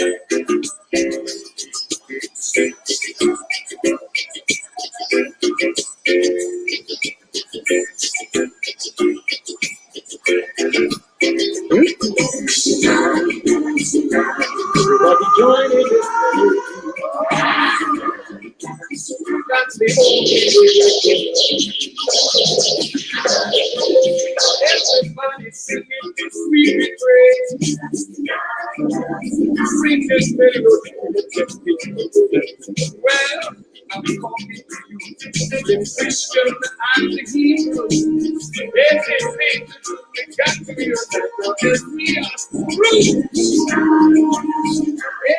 Everybody join in this melody. That's the only way. Everybody singing this sweet praise. Sing this melody. Well, I'm talking to you, the Christian and the Hebrew. Everything we got to be because we are true.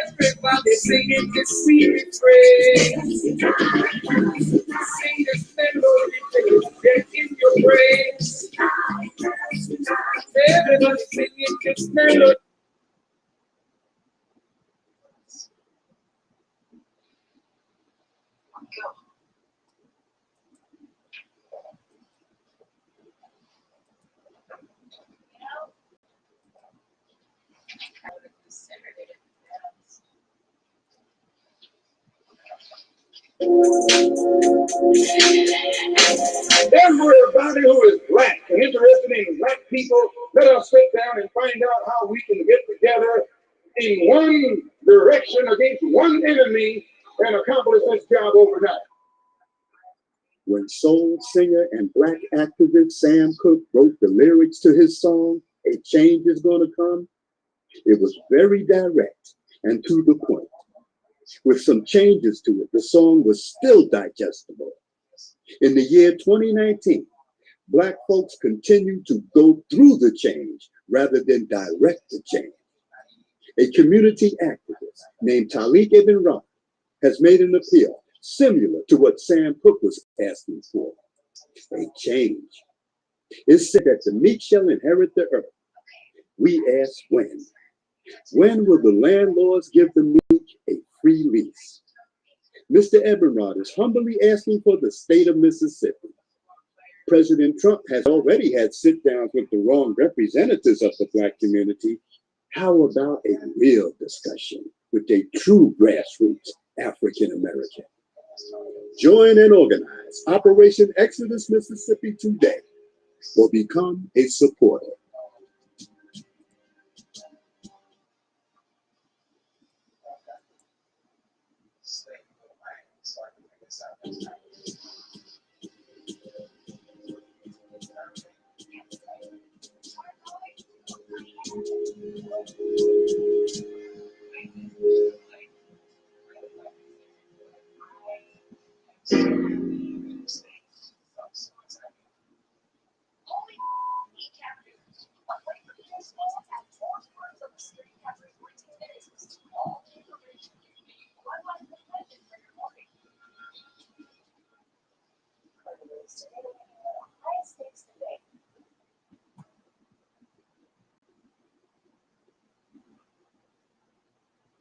Everybody singing this sweet praise. Sing this melody till you get in your praise. Everybody singing this melody. Everybody who is black and interested in black people, let us sit down and find out how we can get together in one direction against one enemy and accomplish this job overnight. When soul singer and black activist Sam Cooke wrote the lyrics to his song, "A Change Is Gonna Come," it was very direct and to the point. With some changes to it, the song was still digestible. In the year 2019, black folks continue to go through the change rather than direct the change. A community activist named Taalik Ibn'rad has made an appeal similar to what Sam Cooke was asking for, a change. It said that the meek shall inherit the earth. We ask when. When will the landlords give the meek a free lease? Mr. Ibn'rad is humbly asking for the state of Mississippi. President Trump has already had sit-downs with the wrong representatives of the black community. How about a real discussion with a true grassroots African American? Join and organize Operation Exodus Mississippi today, or become a supporter.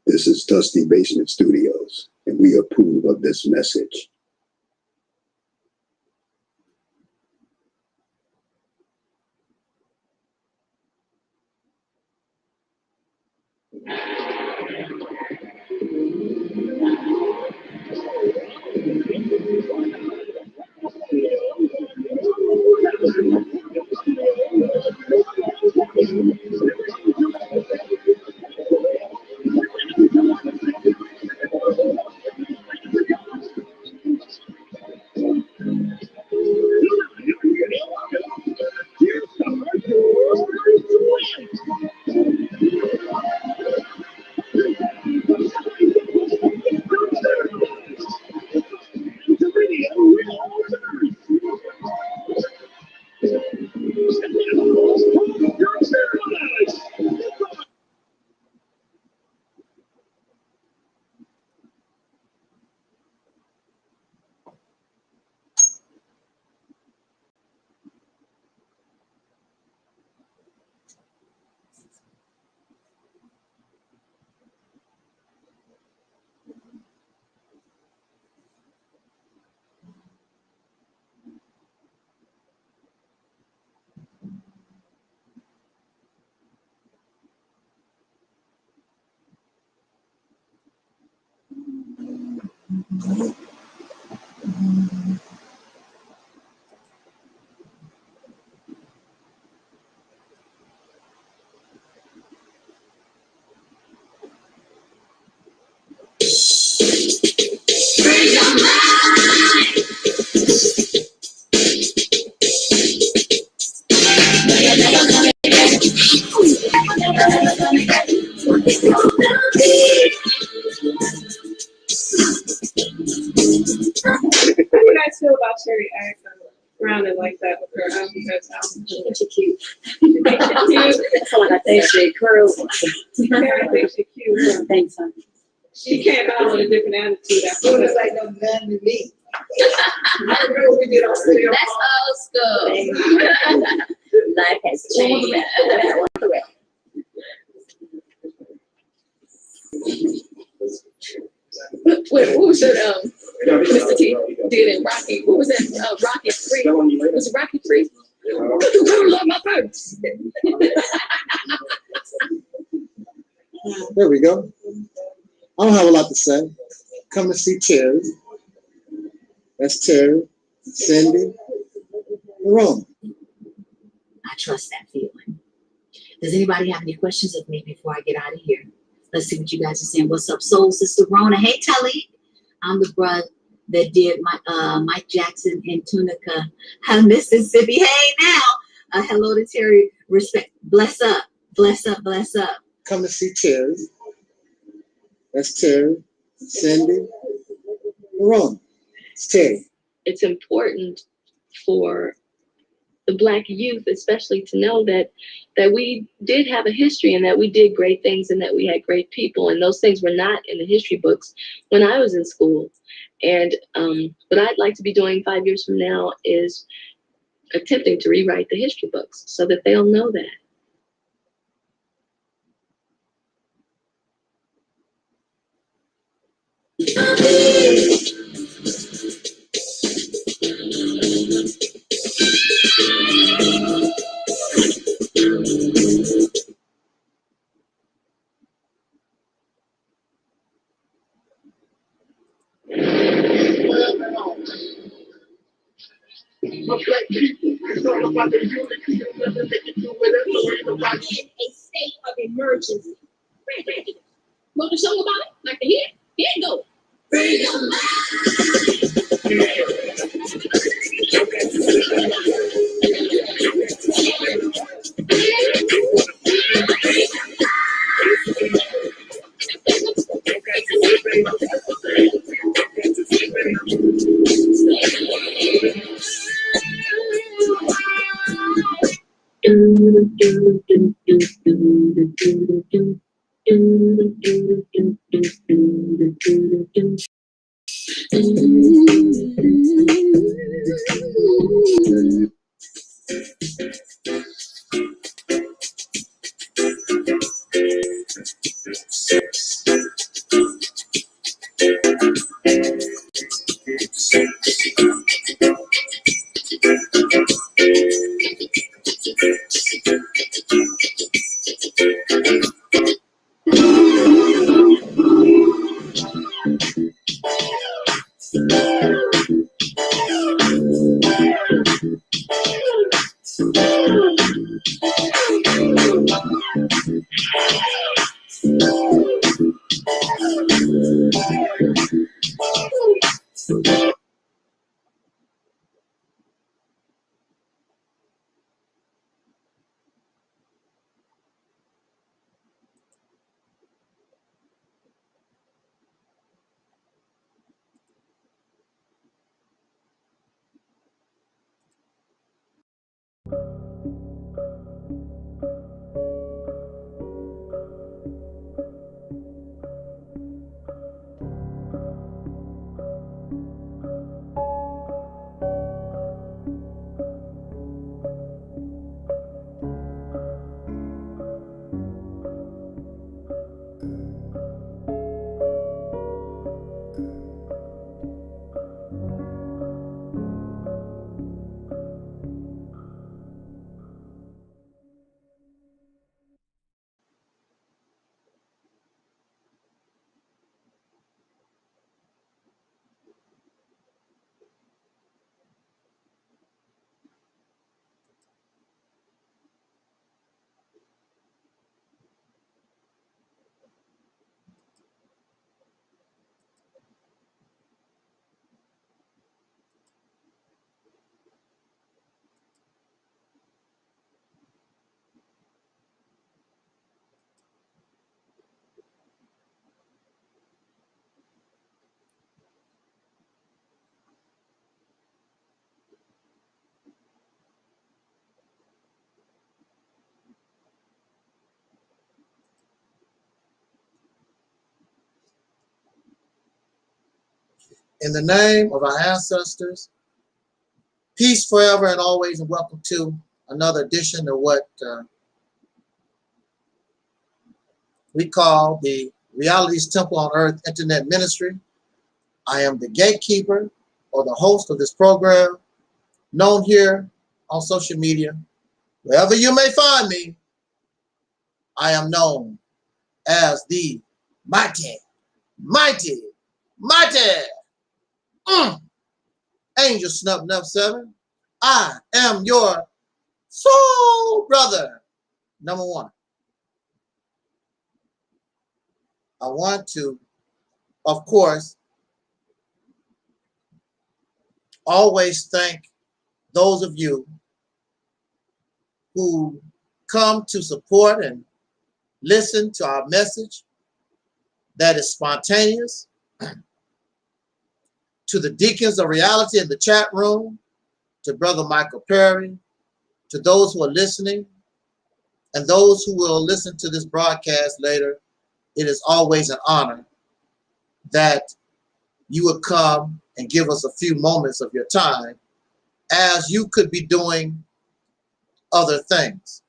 This is Dusty Basement Studios, and we approve of this message. How do you guys feel about Cherry around it like that with her alphabet sound? I think she's cute. That's all I think. She curl. I think she's cute. Thanks, honey. She came out with a different attitude. I feel It's like like no man to me. I don't know what we did on stage. That's old school. Life has changed. What was that? Mr. T did in Rocky. What was that? Rocky 3. Was it Rocky 3? Love my purse. There we go. I don't have a lot to say. Come to see Terry. That's Terry, Cindy, Rome. I trust that feeling. Does anybody have any questions of me before I get out of here? Let's see what you guys are saying. What's up, Soul Sister Rona? Hey, Taalik. I'm the brother that did my Mike Jackson in Tunica, Mississippi. Hey, now. Hello to Terry. Respect. Bless up. Bless up. Bless up. Come to see Terry. That's Terry, Cindy, Rome. It's Terry. It's important for the Black youth, especially, to know that we did have a history and that we did great things and that we had great people, and those things were not in the history books when I was in school. And what I'd like to be doing 5 years from now is attempting to rewrite the history books so that they'll know that. But Black people, it's all about the unity. You'll never make it through whatever. In a state of emergency. Wrote a song about it? Like to hear? Here it goes. Freedom. In the name of our ancestors, peace forever and always, and welcome to another edition of what we call the Reality's Temple on Earth Internet Ministry. I am the gatekeeper or the host of this program, known here on social media. Wherever you may find me, I am known as the mighty, mighty, mighty Angel Snub Nub 7. I am your soul brother, number one. I want to, of course, always thank those of you who come to support and listen to our message that is spontaneous, to the deacons of reality in the chat room, to Brother Michael Perry, to those who are listening, and those who will listen to this broadcast later. It is always an honor that you would come and give us a few moments of your time, as you could be doing other things.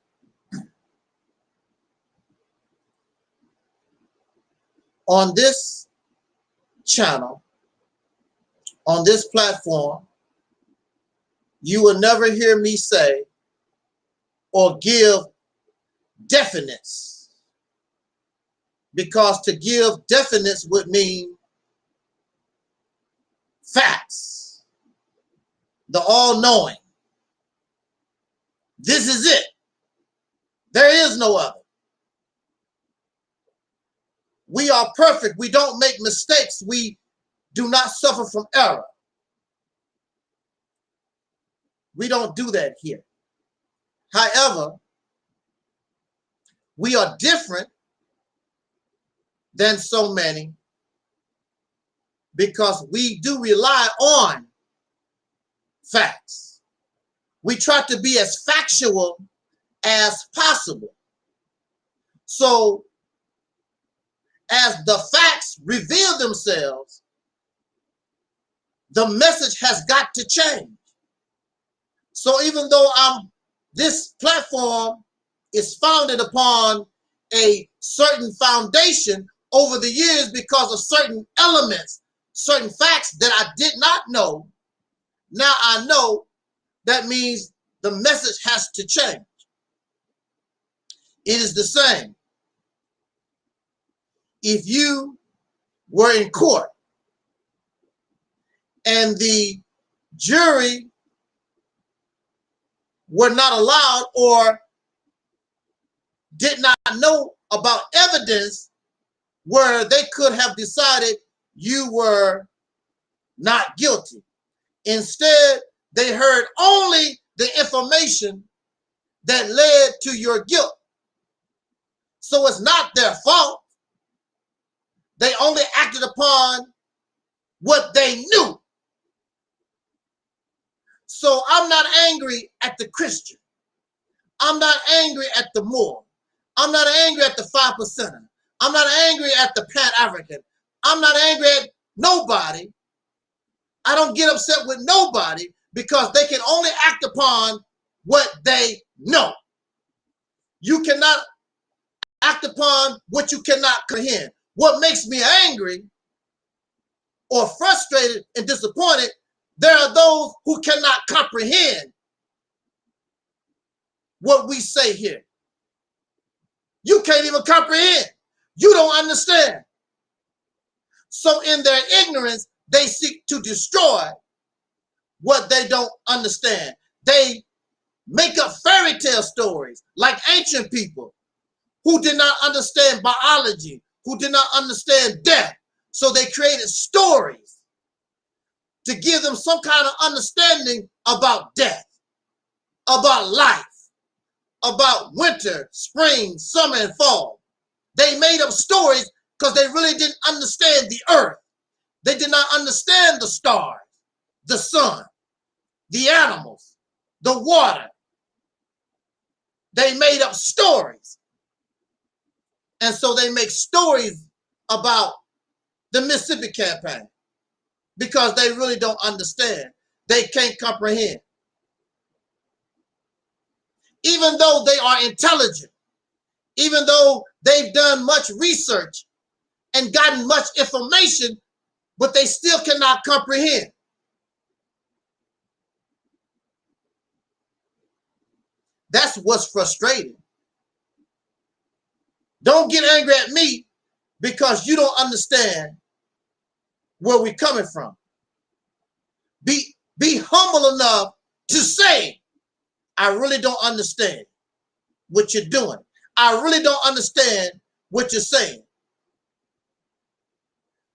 On this channel, on this platform, you will never hear me say or give definites, because to give definites would mean facts, the all-knowing. This is it. There is no other. We are perfect. We don't make mistakes. We do not suffer from error. We don't do that here. However, we are different than so many because we do rely on facts. We try to be as factual as possible. So as the facts reveal themselves, the message has got to change. So even though this platform is founded upon a certain foundation over the years because of certain elements, certain facts that I did not know, now I know. That means the message has to change. It is the same. If you were in court and the jury were not allowed or did not know about evidence where they could have decided you were not guilty. Instead, they heard only the information that led to your guilt. So it's not their fault. They only acted upon what they knew. So I'm not angry at the Christian. I'm not angry at the Moor. I'm not angry at the 5%er. I'm not angry at the Pan-African. I'm not angry at nobody. I don't get upset with nobody because they can only act upon what they know. You cannot act upon what you cannot comprehend. What makes me angry or frustrated and disappointed, there are those who cannot comprehend what we say here. You can't even comprehend. You don't understand. So in their ignorance, they seek to destroy what they don't understand. They make up fairy tale stories like ancient people who did not understand biology, who did not understand death. So they created stories to give them some kind of understanding about death, about life, about winter, spring, summer, and fall. They made up stories because they really didn't understand the earth. They did not understand the stars, the sun, the animals, the water. They made up stories. And so they make stories about the Mississippi Campaign. because they really don't understand. They can't comprehend. Even though they are intelligent, even though they've done much research and gotten much information, but they still cannot comprehend. That's what's frustrating. Don't get angry at me because you don't understand where we're coming from. Be humble enough to say, I really don't understand what you're doing. I really don't understand what you're saying.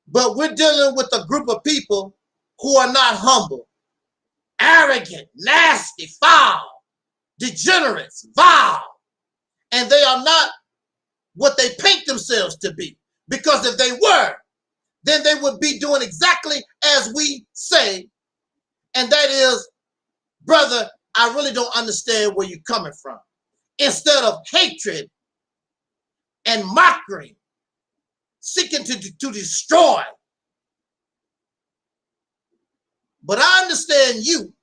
But we're dealing with a group of people who are not humble, arrogant, nasty, foul, degenerates, vile. And they are not what they paint themselves to be. Because if they were, then they would be doing exactly as we say. And that is, brother, I really don't understand where you're coming from. Instead of hatred and mockery, seeking to destroy. But I understand you.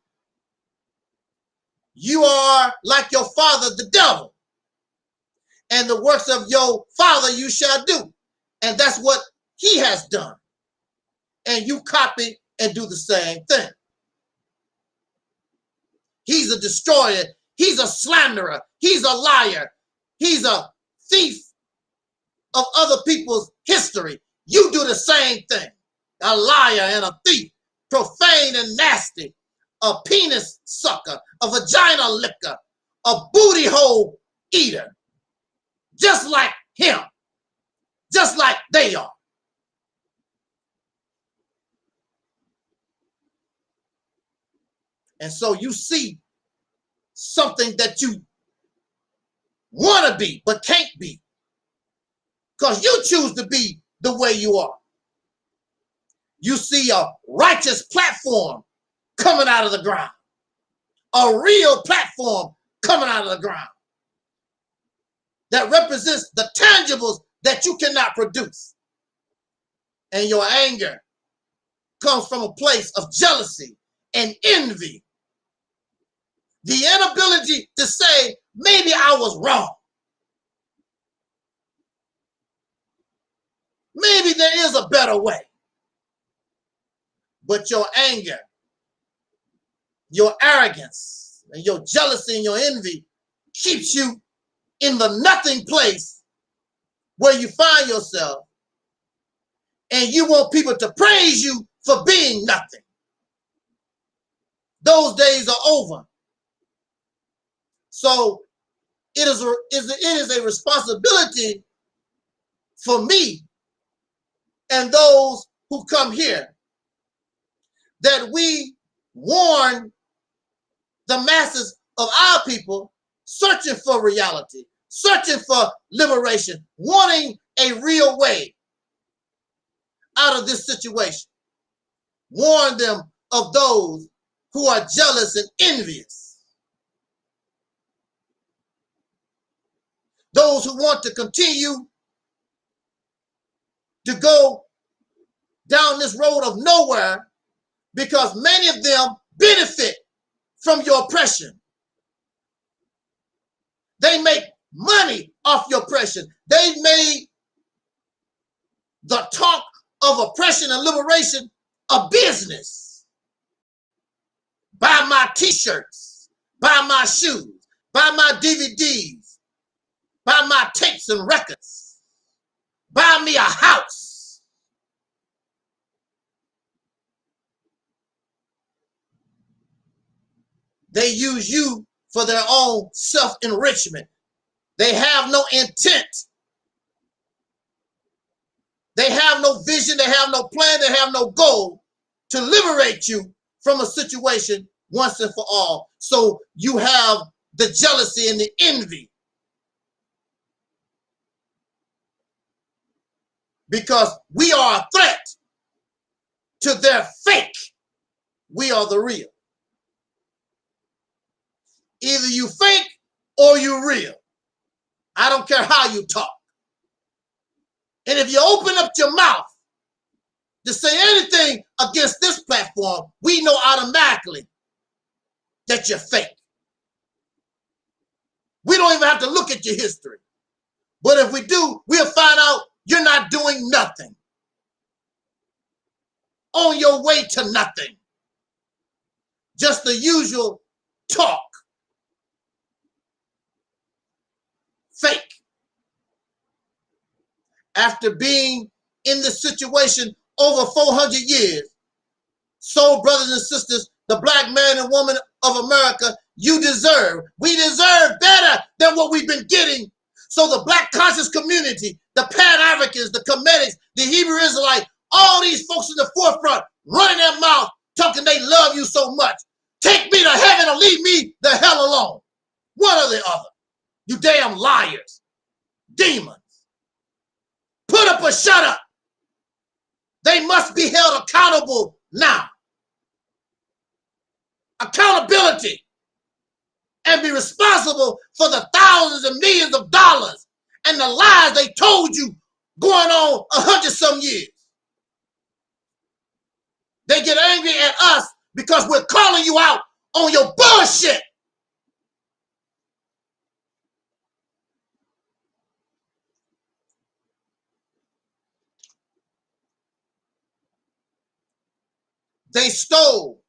You are like your father, the devil. And the works of your father you shall do. And that's what he has done. And you copy and do the same thing. He's a destroyer. He's a slanderer. He's a liar. He's a thief of other people's history. You do the same thing. A liar and a thief, profane and nasty, a penis sucker, a vagina licker, a booty hole eater, just like him, just like they are. And so you see something that you want to be but can't be because you choose to be the way you are. You see a righteous platform coming out of the ground, a real platform coming out of the ground that represents the tangibles that you cannot produce. And your anger comes from a place of jealousy and envy. The inability to say, maybe I was wrong. Maybe there is a better way. But your anger, your arrogance, and your jealousy and your envy keeps you in the nothing place where you find yourself, and you want people to praise you for being nothing. Those days are over. So it is a responsibility for me and those who come here that we warn the masses of our people searching for reality, searching for liberation, wanting a real way out of this situation. Warn them of those who are jealous and envious. Those who want to continue to go down this road of nowhere because many of them benefit from your oppression. They make money off your oppression. They made the talk of oppression and liberation a business. Buy my t-shirts, buy my shoes, buy my DVDs, buy my tapes and records, buy me a house. They use you for their own self-enrichment. They have no intent. They have no vision. They have no plan. They have no goal to liberate you from a situation once and for all. So you have the jealousy and the envy. Because we are a threat to their fake. We are the real. Either you fake or you real. I don't care how you talk. And if you open up your mouth to say anything against this platform, we know automatically that you're fake. We don't even have to look at your history. But if we do, we'll find out you're not doing nothing. On your way to nothing. Just the usual talk. Fake. After being in this situation over 400 years, so brothers and sisters, the black man and woman of America, we deserve better than what we've been getting. So the black conscious community, the Pan-Africans, the Comedics, the Hebrew Israelites, all these folks in the forefront running their mouth, talking they love you so much. Take me to heaven or leave me the hell alone. One or the other. You damn liars. Demons. Put up or shut up. They must be held accountable now. Accountability. And be responsible for the thousands and millions of dollars and the lies they told you going on 100-some years. They get angry at us because we're calling you out on your bullshit. They stole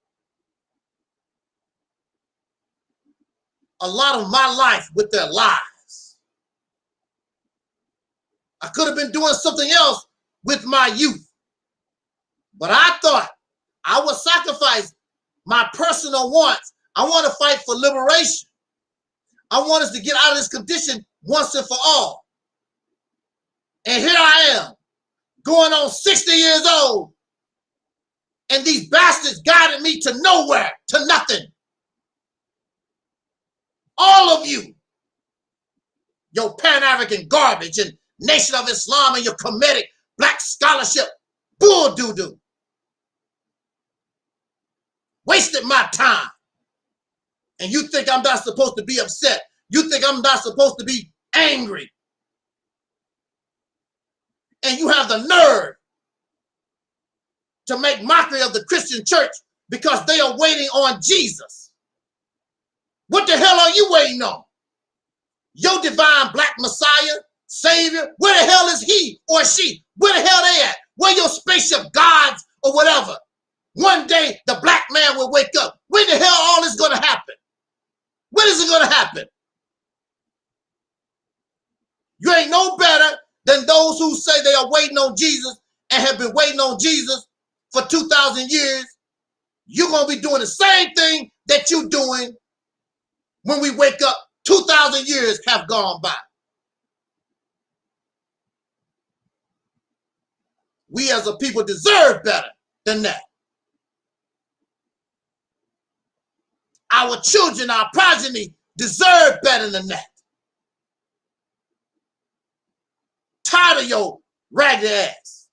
a lot of my life with their lies. I could have been doing something else with my youth. But I thought I would sacrifice my personal wants. I want to fight for liberation. I want us to get out of this condition once and for all. And here I am, going on 60 years old. And these bastards guided me to nowhere, to nothing. All of you, your Pan-African garbage and Nation of Islam and your Kemetic black scholarship bull doo-doo. Wasted my time. And you think I'm not supposed to be upset. You think I'm not supposed to be angry. And you have the nerve to make mockery of the Christian church because they are waiting on Jesus. What the hell are you waiting on? Your divine black Messiah, Savior, where the hell is he or she? Where the hell they at? Where your spaceship gods or whatever? One day the black man will wake up. When the hell all this gonna happen? When is it gonna happen? You ain't no better than those who say they are waiting on Jesus and have been waiting on Jesus for 2,000 years. You're gonna be doing the same thing that you're doing when we wake up. 2,000 years have gone by. We as a people deserve better than that. Our children, our progeny deserve better than that. Tired of your ragged ass.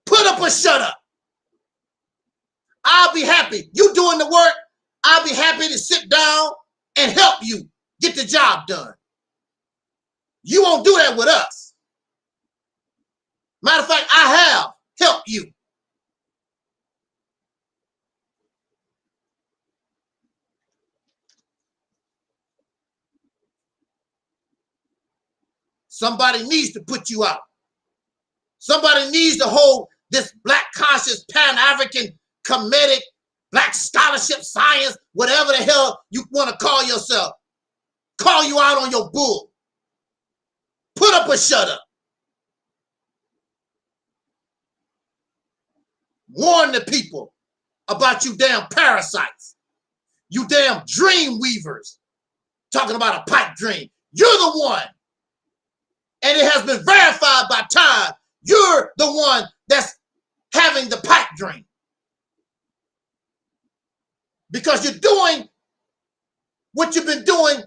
Put up or shut up. I'll be happy. You doing the work, I'll be happy to sit down and help you get the job done. You won't do that with us. Matter of fact, I have helped you. Somebody needs to put you out. Somebody needs to hold this black conscious, Pan-African, Kemetic, black scholarship, science, whatever the hell you want to call yourself. Call you out on your bull. Put up or shut up. Warn the people about you damn parasites. You damn dream weavers. Talking about a pipe dream. You're the one. And it has been verified by time. You're the one that's having the pipe dream. Because you're doing what you've been doing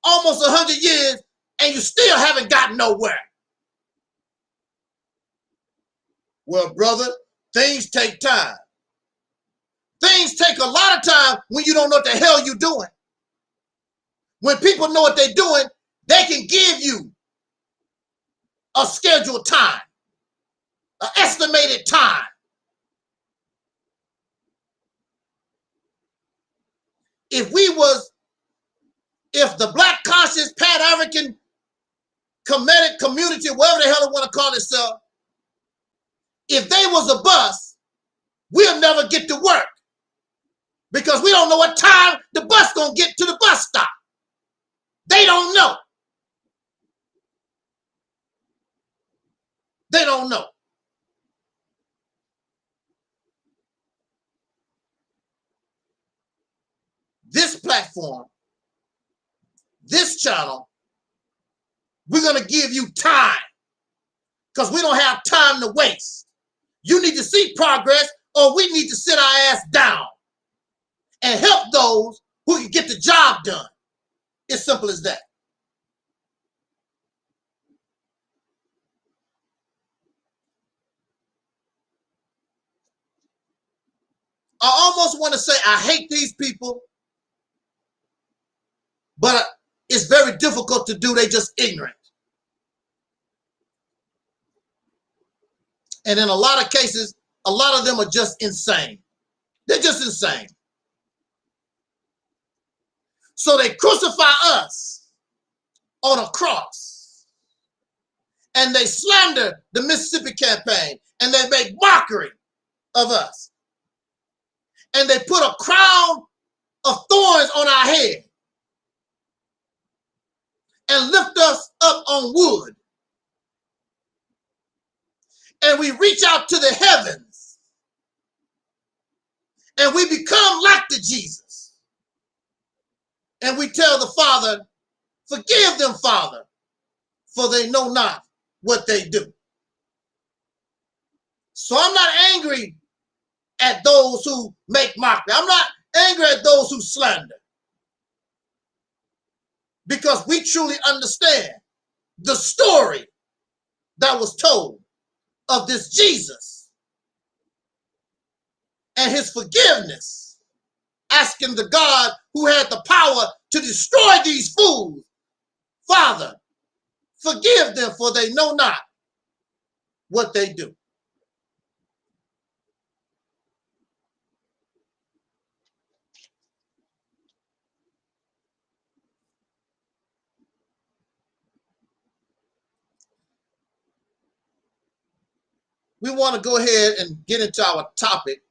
almost 100 years and you still haven't gotten nowhere. Well, brother, things take time. Things take a lot of time when you don't know what the hell you're doing. When people know what they're doing, they can give you a scheduled time. an estimated time. If the Black Conscious Pan-African Comedic Community, whatever the hell they want to call itself, if they was a bus, we'll never get to work because we don't know what time the bus gonna get to the bus stop. They don't know. They don't know. This platform, this channel, we're going to give you time because we don't have time to waste. You need to see progress or we need to sit our ass down and help those who can get the job done. It's simple as that. I almost want to say I hate these people, but it's very difficult to do. They just ignorant. And in a lot of cases, a lot of them are just insane. They're just insane. So they crucify us on a cross. And they slander the Mississippi campaign. And they make mockery of us. And they put a crown of thorns on our head. And lift us up on wood. And we reach out to the heavens. And we become like the Jesus. And we tell the Father, forgive them, Father, for they know not what they do. So I'm not angry at those who make mockery. I'm not angry at those who slander. Because we truly understand the story that was told of this Jesus and his forgiveness, asking the God who had the power to destroy these fools, Father, forgive them for they know not what they do. We want to go ahead and get into our topic.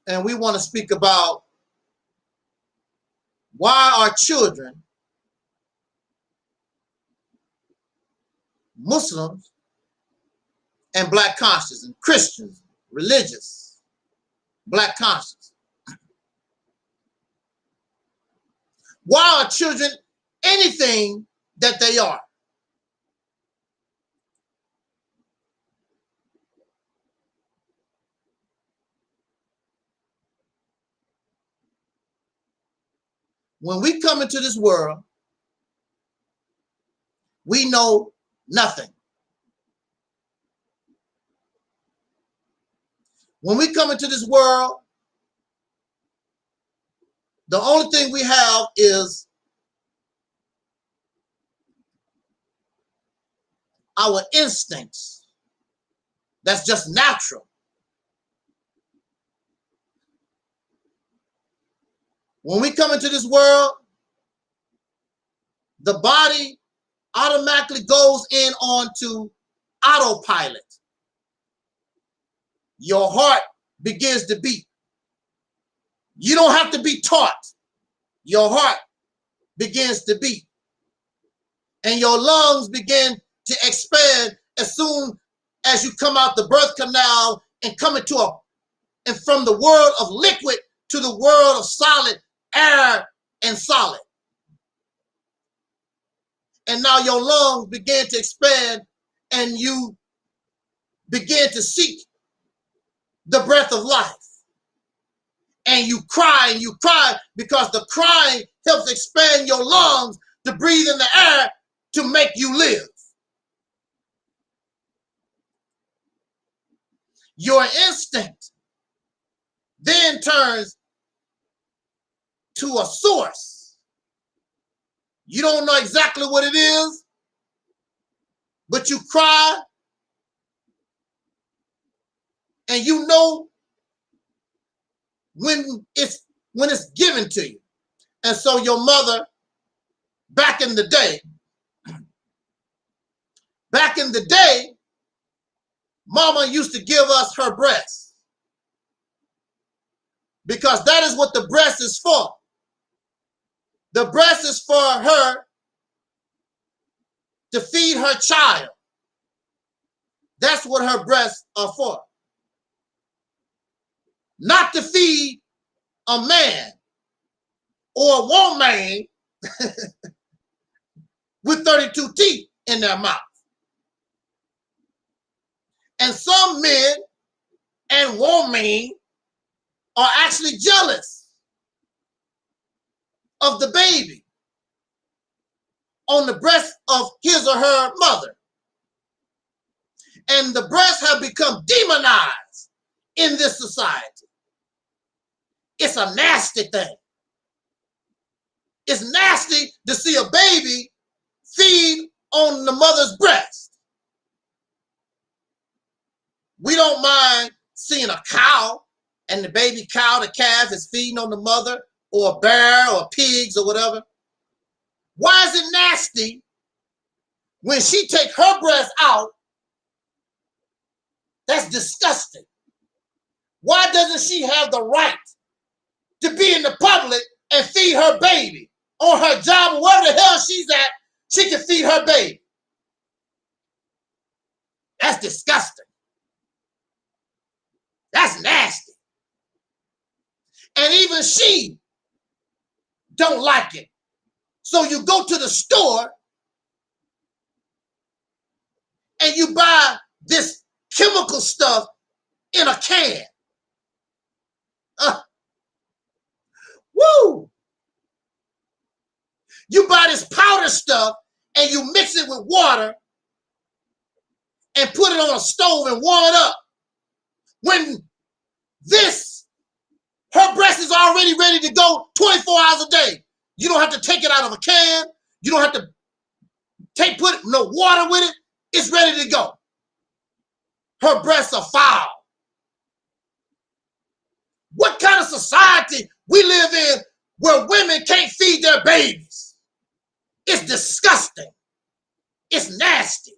And we want to speak about why our children, Muslims, and Black conscious, and Christians, religious, Black conscious, why are children anything that they are? When we come into this world, we know nothing. When we come into this world, the only thing we have is our instincts. That's just natural. When we come into this world, the body automatically goes in onto autopilot. Your heart begins to beat. You don't have to be taught. Your heart begins to beat. And your lungs begin to expand as soon as you come out the birth canal and come into and from the world of liquid to the world of solid air and solid. And now your lungs begin to expand and you begin to seek the breath of life. And you cry because the crying helps expand your lungs to breathe in the air to make you live. Your instinct then turns to a source. You don't know exactly what it is, but you cry, and you know when it's given to you. And so your mother, back in the day, mama used to give us her breast, because that is what the breast is for. The breast is for her to feed her child. That's what her breasts are for. Not to feed a man or a woman with 32 teeth in their mouth. And some men and women are actually jealous of the baby on the breast of his or her mother. And the breasts have become demonized in this society. It's a nasty thing. It's nasty to see a baby feed on the mother's breast. We don't mind seeing a cow and the baby cow, the calf, is feeding on the mother, or a bear or pigs or whatever. Why is it nasty when she take her breast out? That's disgusting. Why doesn't she have the right to be in the public and feed her baby on her job or wherever the hell she's at? She can feed her baby. That's disgusting. That's nasty. And even she don't like it. So you go to the store and you buy this chemical stuff in a can. Woo! You buy this powder stuff and you mix it with water and put it on a stove and warm it up. When her breast is already ready to go 24 hours a day. You don't have to take it out of a can. You don't have to put no water with it. It's ready to go. Her breasts are foul. What kind of society we live in where women can't feed their babies? It's disgusting. It's nasty.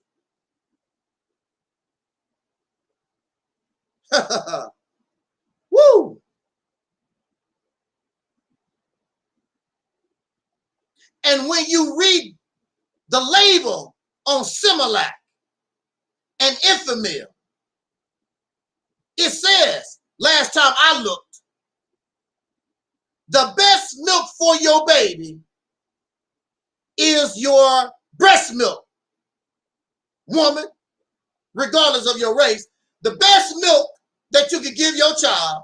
Woo! And when you read the label on Similac and Enfamil, it says, last time I looked, the best milk for your baby is your breast milk. Woman, regardless of your race, the best milk that you can give your child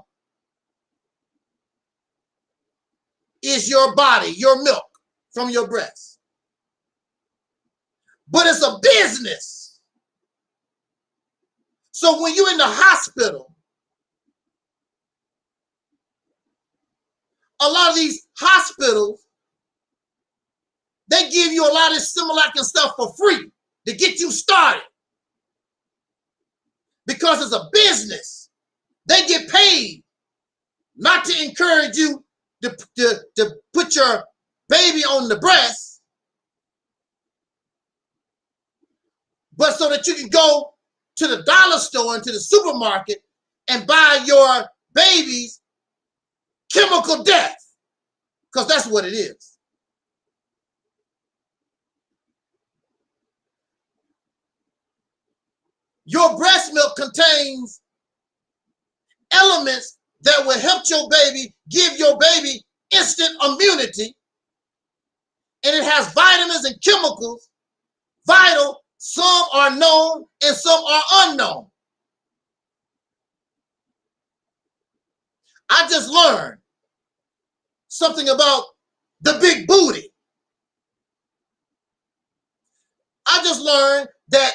is your body, your milk from your breast. But it's a business. So when you're in the hospital, a lot of these hospitals, they give you a lot of Similac and stuff for free to get you started. Because it's a business. They get paid not to encourage you to put your baby on the breast, but so that you can go to the dollar store and to the supermarket and buy your baby's chemical death, because that's what it is. Your breast milk contains elements that will help your baby, give your baby instant immunity, and it has vitamins and chemicals, vital. Some are known and some are unknown. I just learned something about the big booty. I just learned that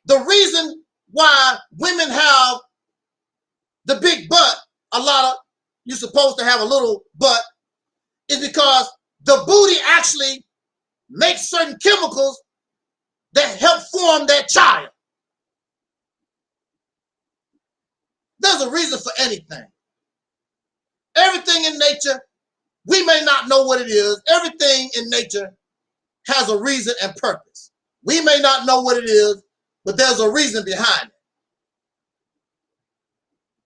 the reason why women have the big butt, you're supposed to have a little butt, is because the booty actually makes certain chemicals that help form that child. There's a reason for anything. Everything in nature, we may not know what it is. Everything in nature has a reason and purpose. We may not know what it is, but there's a reason behind it.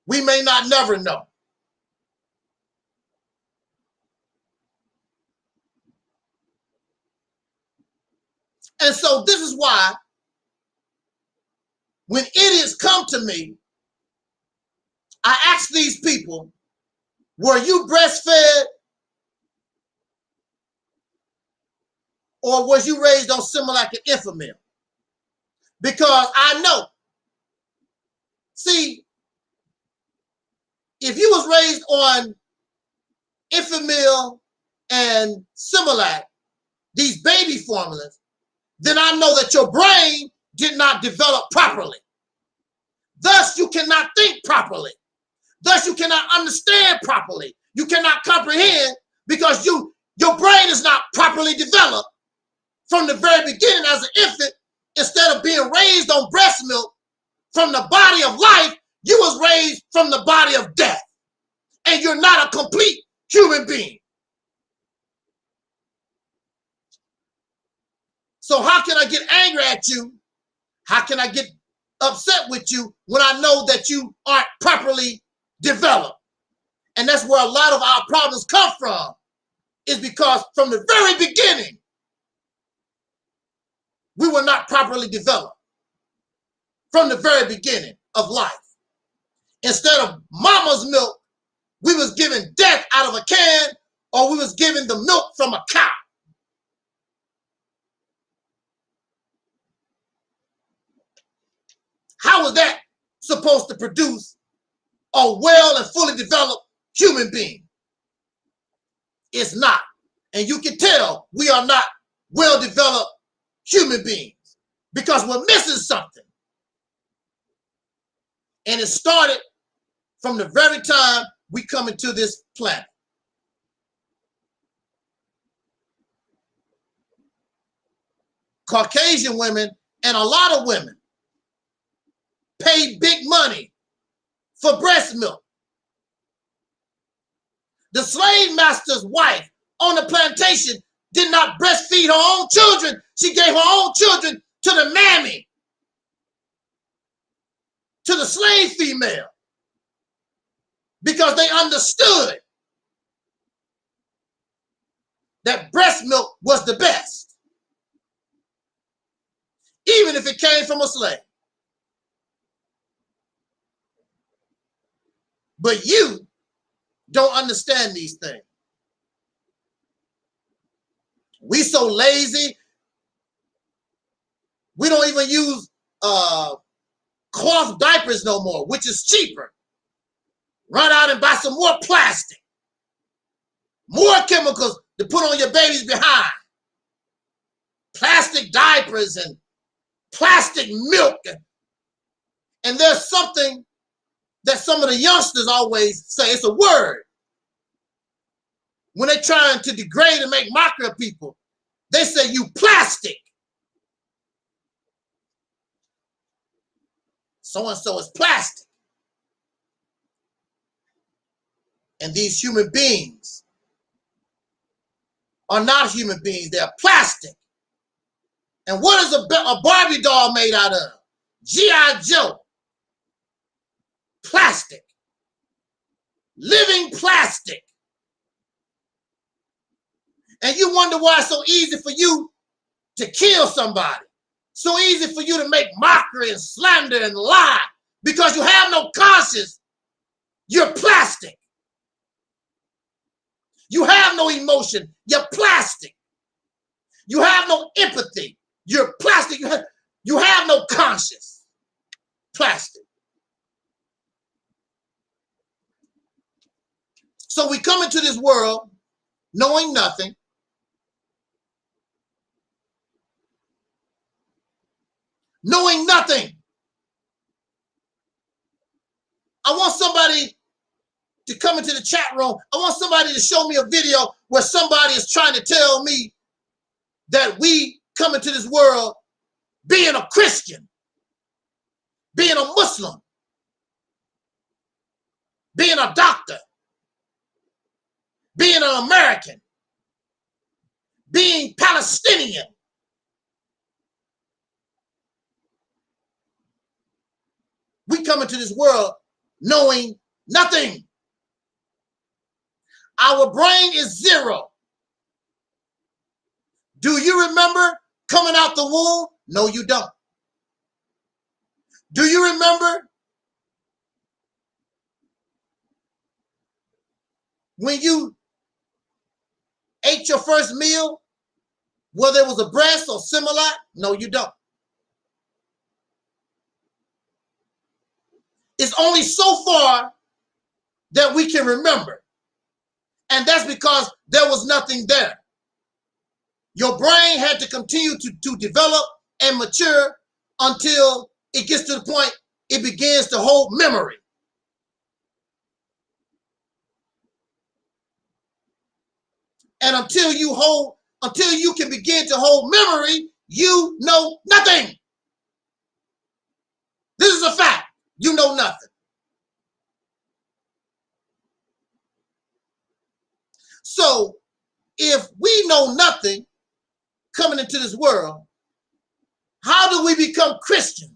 We may not never know. And so this is why when idiots come to me, I ask these people, were you breastfed or was you raised on Similac and Infamil? Because I know. See, if you was raised on Infamil and Similac, these baby formulas, then I know that your brain did not develop properly. Thus, you cannot think properly. Thus, you cannot understand properly. You cannot comprehend because your brain is not properly developed from the very beginning as an infant. Instead of being raised on breast milk from the body of life, you was raised from the body of death. And you're not a complete human being. So how can I get angry at you? How can I get upset with you when I know that you aren't properly developed? And that's where a lot of our problems come from, is because from the very beginning, we were not properly developed. From the very beginning of life. Instead of mama's milk, we was given death out of a can, or we was given the milk from a cow. How was that supposed to produce a well and fully developed human being? It's not. And you can tell we are not well-developed human beings because we're missing something. And it started from the very time we come into this planet. Caucasian women and a lot of women pay big money for breast milk. The slave master's wife on the plantation did not breastfeed her own children. She gave her own children to the mammy, to the slave female, because they understood that breast milk was the best, even if it came from a slave. But you don't understand these things. We so lazy, we don't even use cloth diapers no more, which is cheaper. Run out and buy some more plastic, more chemicals to put on your baby's behind. Plastic diapers and plastic milk. And there's something that some of the youngsters always say. It's a word. When they're trying to degrade and make mockery of people, they say, you plastic. So-and-so is plastic. And these human beings are not human beings. They're plastic. And what is a Barbie doll made out of? G.I. Joe. Plastic. Living plastic. And you wonder why it's so easy for you to kill somebody. So easy for you to make mockery and slander and lie because you have no conscience. You're plastic. You have no emotion. You're plastic. You have no empathy. You're plastic. You have no conscience. Plastic. So we come into this world knowing nothing. Knowing nothing. I want somebody to come into the chat room. I want somebody to show me a video where somebody is trying to tell me that we come into this world being a Christian, being a Muslim, being a doctor, being an American, being Palestinian. We come into this world knowing nothing. Our brain is zero. Do you remember coming out the womb? No, you don't. Do you remember when you ate your first meal, whether it was a breast or similar? No, you don't. It's only so far that we can remember. And that's because there was nothing there. Your brain had to continue to develop and mature until it gets to the point it begins to hold memory. And until you can begin to hold memory, you know nothing. This is a fact. You know nothing. So if we know nothing coming into this world, how do we become Christians?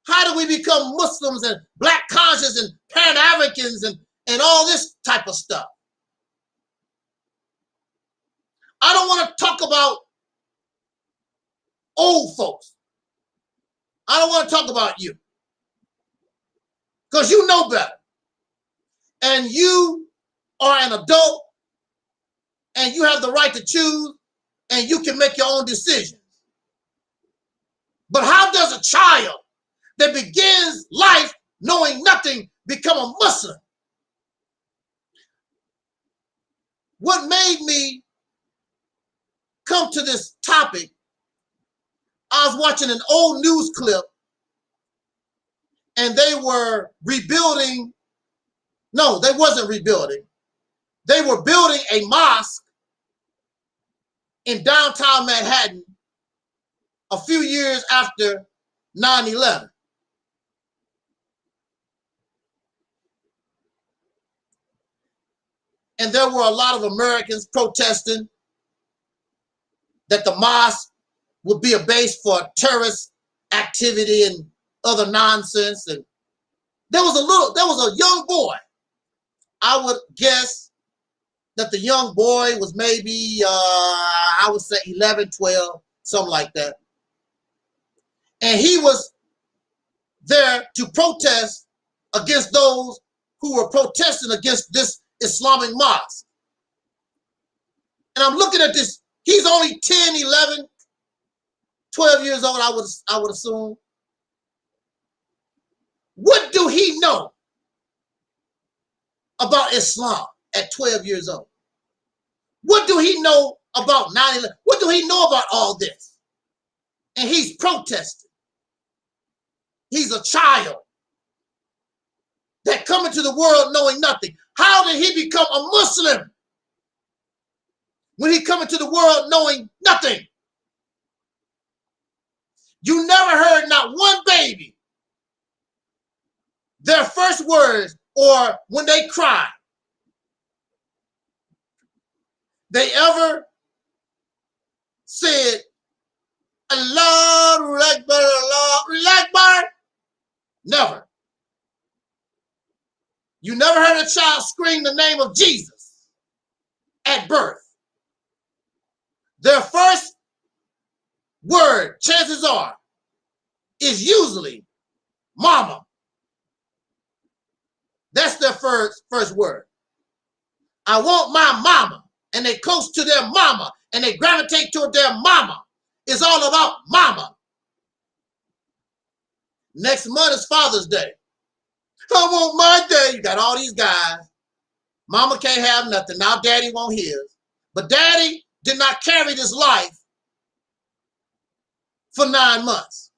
How do we become Muslims and Black Conscious and Pan-Africans and all this type of stuff? I don't want to talk about old folks. I don't want to talk about you. Because you know better. And you are an adult and you have the right to choose and you can make your own decisions. But how does a child that begins life knowing nothing become a Muslim? What made me come to this topic, I was watching an old news clip and they were rebuilding. No, they wasn't rebuilding. They were building a mosque in downtown Manhattan a few years after 9/11. And there were a lot of Americans protesting that the mosque would be a base for terrorist activity and other nonsense. And there was a young boy. I would guess that the young boy was maybe, I would say 11, 12, something like that. And he was there to protest against those who were protesting against this Islamic mosque. And I'm looking at this. He's only 10, 11, 12 years old, I would assume. What do he know about Islam at 12 years old? What do he know about 9/11? What do he know about all this? And he's protesting. He's a child that come into the world knowing nothing. How did he become a Muslim when he come into the world knowing nothing? You never heard not one baby, their first words or when they cry, they ever said, Allahu Akbar, Allahu Akbar? Never. You never heard a child scream the name of Jesus at birth. Their first word, chances are, is usually mama. That's their first word. I want my mama. And they close to their mama and they gravitate toward their mama. It's all about mama. Next month is Father's Day. I want my day. You got all these guys. Mama can't have nothing. Now daddy want his. But daddy did not carry this life for 9 months.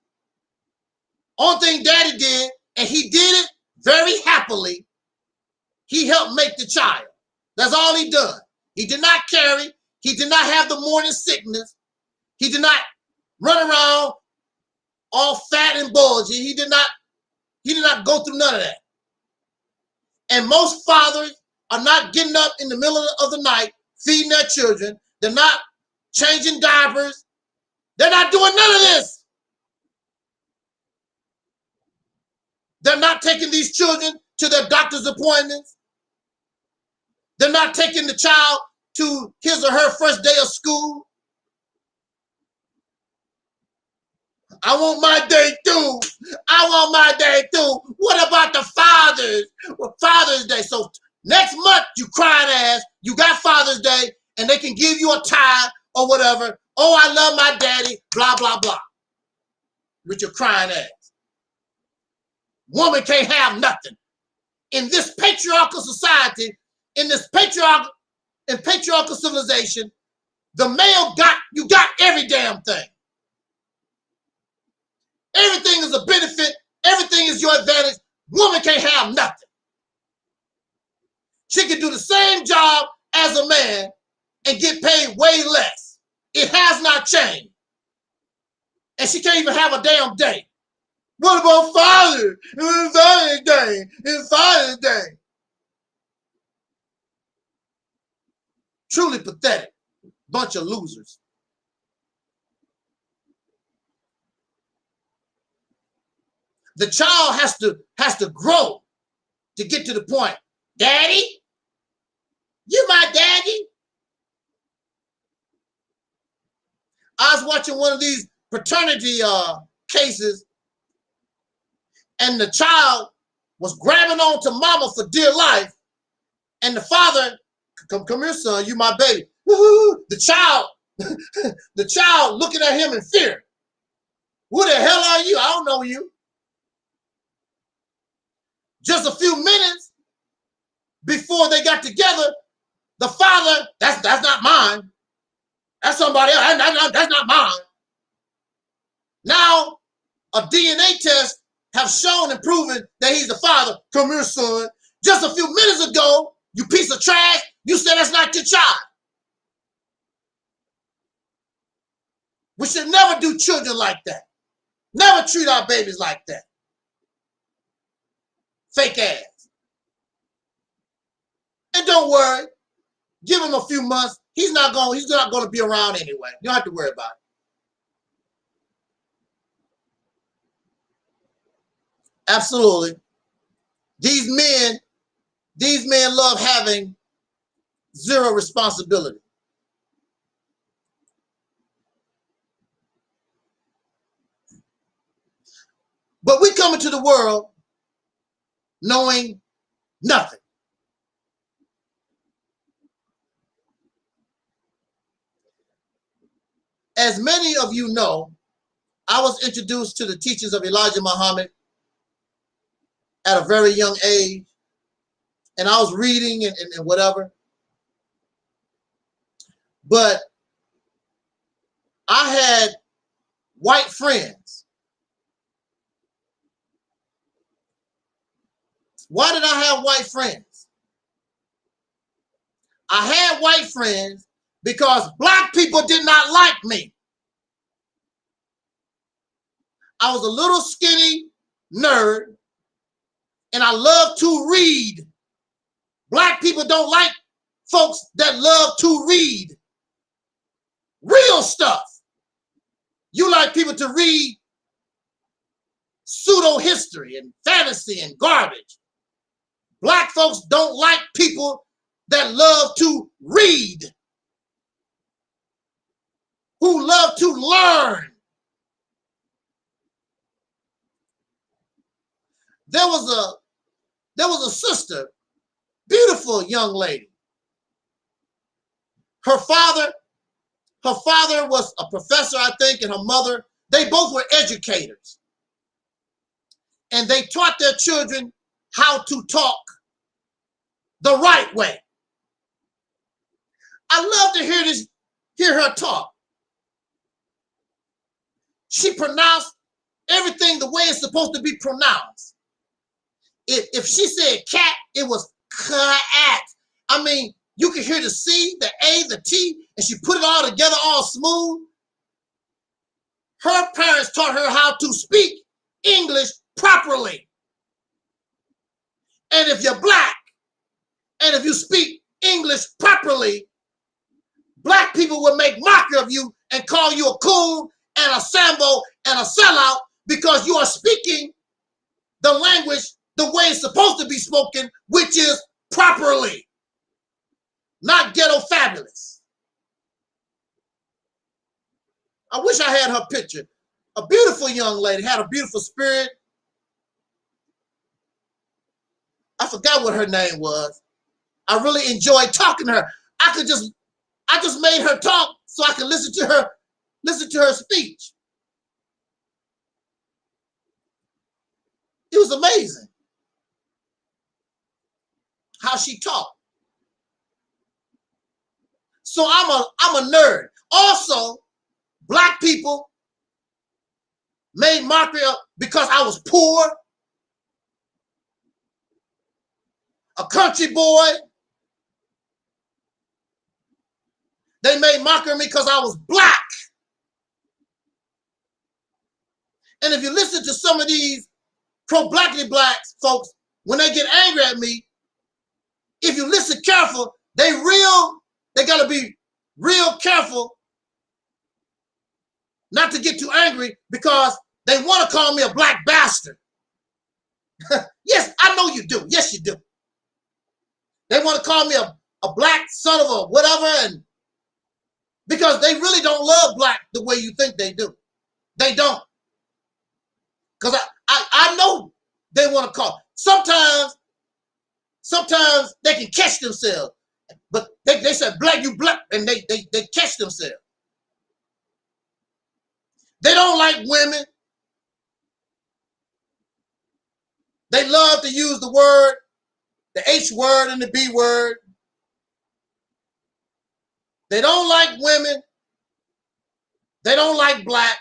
Only thing daddy did, and he did it very happily, he helped make the child. That's all he done. He did not carry. He did not have the morning sickness. He did not run around all fat and bulgy. He did not go through none of that. And most fathers are not getting up in the middle of the night, feeding their children. They're not changing diapers. They're not doing none of this. They're not taking these children to their doctor's appointments. They're not taking the child to his or her first day of school. I want my day too. I want my day too. What about the fathers? Well, Father's Day. So next month, you crying ass, you got Father's Day, and they can give you a tie or whatever. Oh, I love my daddy, blah, blah, blah. With your crying ass. Woman can't have nothing. In this patriarchal society, in this patriarchal civilization, the male you got every damn thing. Everything is a benefit. Everything is your advantage. Woman can't have nothing. She can do the same job as a man and get paid way less. It has not changed. And she can't even have a damn day. What about Father? It's Father's Day. It's Father's Day. Truly pathetic. Bunch of losers. The child has to grow to get to the point. Daddy? You my daddy? I was watching one of these paternity cases, and the child was grabbing on to mama for dear life, and the father, come here, son, you my baby. The child looking at him in fear. Who the hell are you? I don't know you. Just a few minutes before they got together, the father, that's not mine. That's somebody else. That's not mine. Now, a DNA test have shown and proven that he's the father. Come here, son. Just a few minutes ago, you piece of trash, you said that's not your child. We should never do children like that. Never treat our babies like that. Fake ass. And don't worry. Give him a few months. He's not going to be around anyway. You don't have to worry about it. Absolutely. These men love having zero responsibility. But we come into the world knowing nothing. As many of you know, I was introduced to the teachings of Elijah Muhammad at a very young age, and I was reading and whatever. But I had white friends. Why did I have white friends? I had white friends because black people did not like me. I was a little skinny nerd, and I love to read. Black people don't like folks that love to read real stuff. You like people to read pseudo history and fantasy and garbage. Black folks don't like people that love to read, who love to learn. There was a sister, beautiful young lady. Her father was a professor, I think, and her mother, they both were educators. And they taught their children how to talk the right way. I love to hear her talk. She pronounced everything the way it's supposed to be pronounced. If she said cat, it was cat. I mean, you could hear the C, the A, the T, and she put it all together all smooth. her parents taught her how to speak English properly. And if you're black, and if you speak English properly, black people will make mockery of you and call you a coon and a sambo and a sellout because you are speaking the language the way it's supposed to be spoken, which is properly, not ghetto fabulous. I wish I had her picture. A beautiful young lady, had a beautiful spirit. I forgot what her name was. I really enjoyed talking to her. I just made her talk so I could listen to her speech. It was amazing how she talked. So I'm a nerd. Also, black people made mockery of because I was poor, a country boy. They made mockery of me because I was black. And if you listen to some of these pro-blackity blacks folks, when they get angry at me, if you listen careful, they gotta be real careful not to get too angry because they want to call me a black bastard. Yes, I know you do. Yes, you do. They want to call me a black son of a whatever, and because they really don't love black the way you think they do. They don't. Because I know they want to call. Sometimes they can catch themselves. But they said black, you black, and they catch themselves. They don't like women. They love to use the word, the H word and the B word. They don't like women. They don't like black.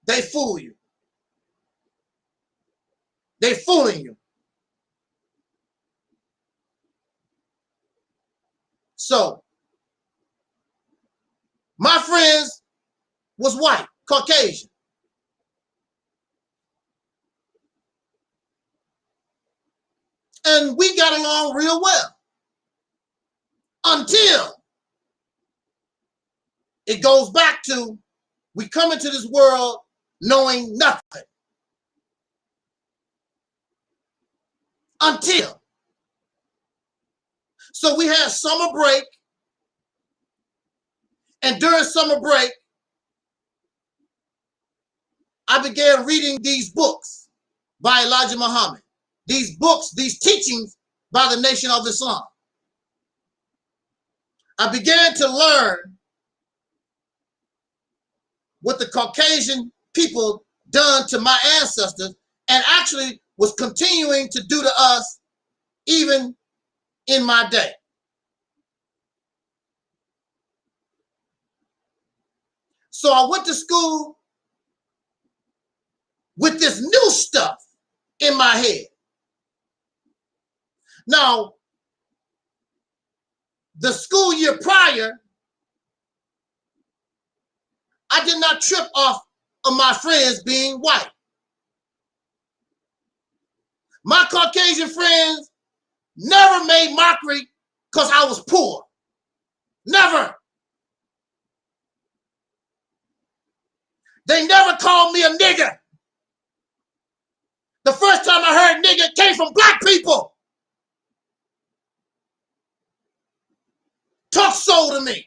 They fool you. They fooling you. So, my friends was white, Caucasian. And we got along real well. Until it goes back to we come into this world knowing nothing. Until. So we had summer break. And during summer break, I began reading these books by Elijah Muhammad. These books, these teachings by the Nation of Islam. I began to learn what the Caucasian people done to my ancestors and actually was continuing to do to us even in my day. So I went to school with this new stuff in my head. Now, the school year prior, I did not trip off of my friends being white. My Caucasian friends never made mockery because I was poor. Never. They never called me a nigger. The first time I heard nigger came from black people. Talk soul to me.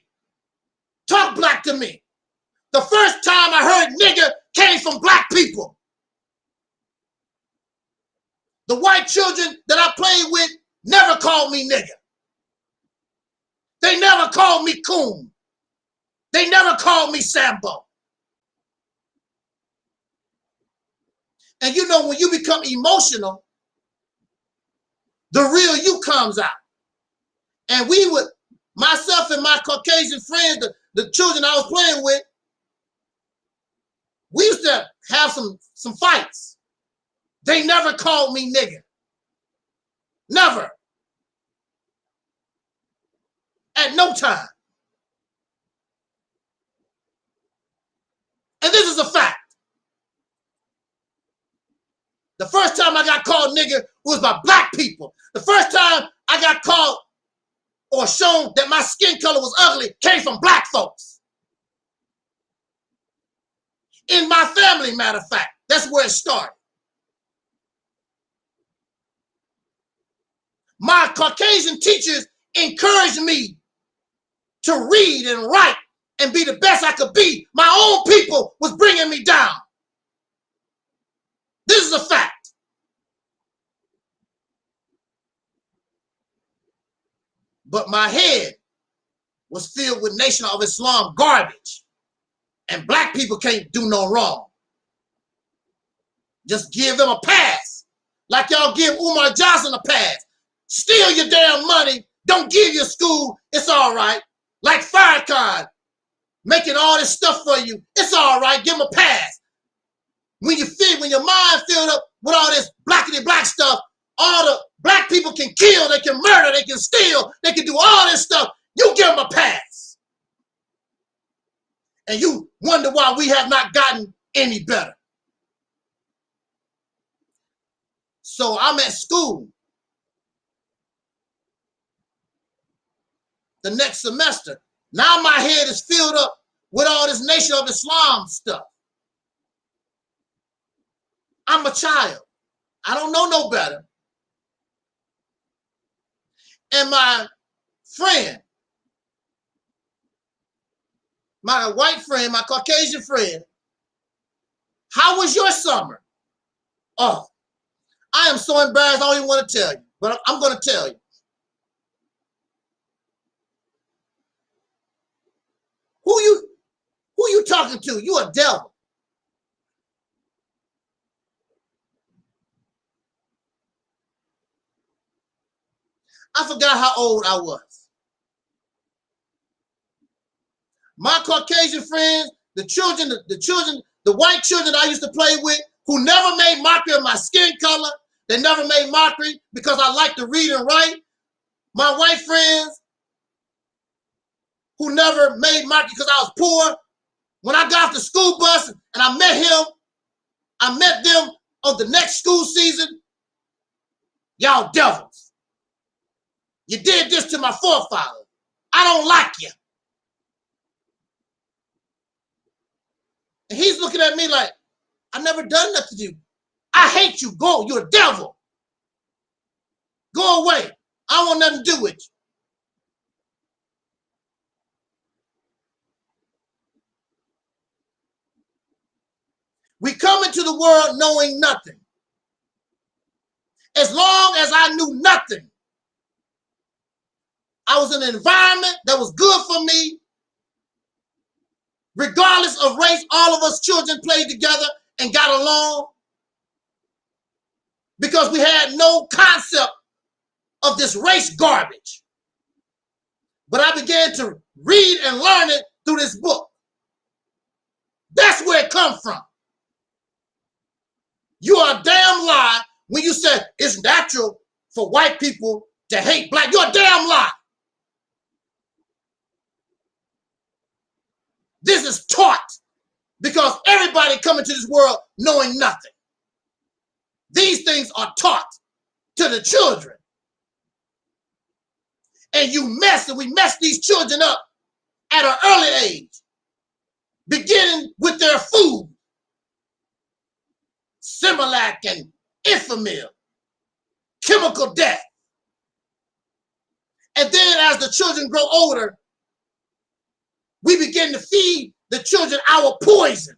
Talk black to me. The first time I heard nigger came from black people. The white children that I played with never called me nigger. They never called me coon. They never called me Sambo. And you know, when you become emotional, the real you comes out. And we would, myself and my Caucasian friends, the children I was playing with, we used to have some fights. They never called me nigger. Never. At no time. The first time I got called nigger was by black people. The first time I got called or shown that my skin color was ugly came from black folks. In my family, matter of fact, that's where it started. My Caucasian teachers encouraged me to read and write and be the best I could be. My own people was bringing me down. This is a fact. But my head was filled with Nation of Islam garbage. And black people can't do no wrong. Just give them a pass. Like y'all give Umar Johnson a pass. Steal your damn money. Don't give your school. It's all right. Like Farrakhan, making all this stuff for you. It's all right. Give them a pass. When your mind filled up with all this blackity black stuff, all the black people can kill, they can murder, they can steal, they can do all this stuff. You give them a pass. And you wonder why we have not gotten any better. So I'm at school the next semester. Now my head is filled up with all this Nation of Islam stuff. I'm a child. I don't know no better. And my friend, my white friend, my Caucasian friend, how was your summer? Oh, I am so embarrassed, I don't even want to tell you, but I'm going to tell you. Who you talking to? You a devil. I forgot how old I was. My Caucasian friends, the white children I used to play with, who never made mockery of my skin color, they never made mockery because I like to read and write. My white friends who never made mockery because I was poor. When I got off the school bus and I met them on the next school season. Y'all devils. You did this to my forefathers. I don't like you. And he's looking at me like, I never done nothing to you. I hate you. Go. You're a devil. Go away. I don't want nothing to do with you. We come into the world knowing nothing. As long as I knew nothing, I was in an environment that was good for me. Regardless of race, all of us children played together and got along because we had no concept of this race garbage. But I began to read and learn it through this book. That's where it comes from. You are a damn lie when you say it's natural for white people to hate black. You're a damn lie. This is taught because everybody coming to this world knowing nothing. These things are taught to the children. And we mess these children up at an early age, beginning with their food. Similac and Enfamil, chemical death. And then as the children grow older, we begin to feed the children our poison.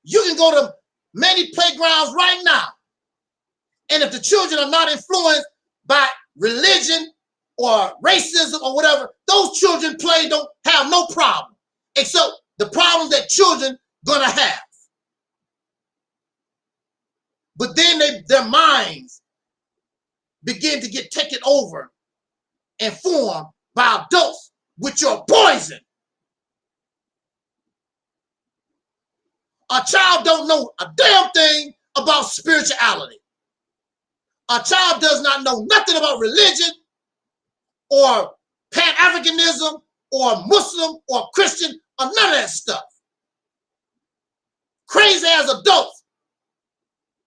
You can go to many playgrounds right now, and if the children are not influenced by religion or racism or whatever, those children don't have no problem, except the problems that children gonna have. But then their minds begin to get taken over and formed by adults with your poison. A child don't know a damn thing about spirituality. A child does not know nothing about religion or Pan-Africanism or Muslim or Christian or none of that stuff. crazy as adults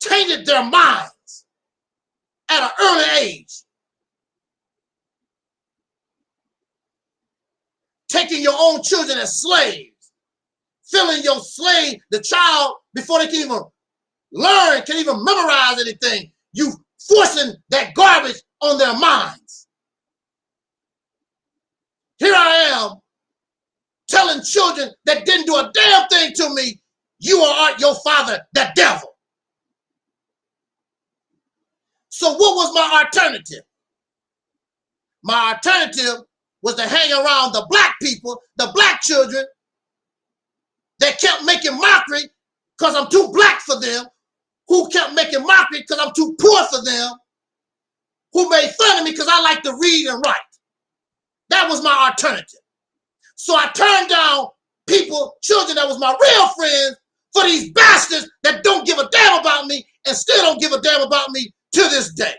tainted their minds at an early age. Taking your own children as slaves, filling your slave, the child, before they can even learn, can even memorize anything, you forcing that garbage on their minds. Here I am telling children that didn't do a damn thing to me, you are your father, the devil. So what was my alternative? My alternative was to hang around the black people, the black children that kept making mockery because I'm too black for them, who kept making mockery because I'm too poor for them, who made fun of me because I like to read and write. That was my alternative. So I turned down people, children that was my real friends, for these bastards that don't give a damn about me and still don't give a damn about me to this day.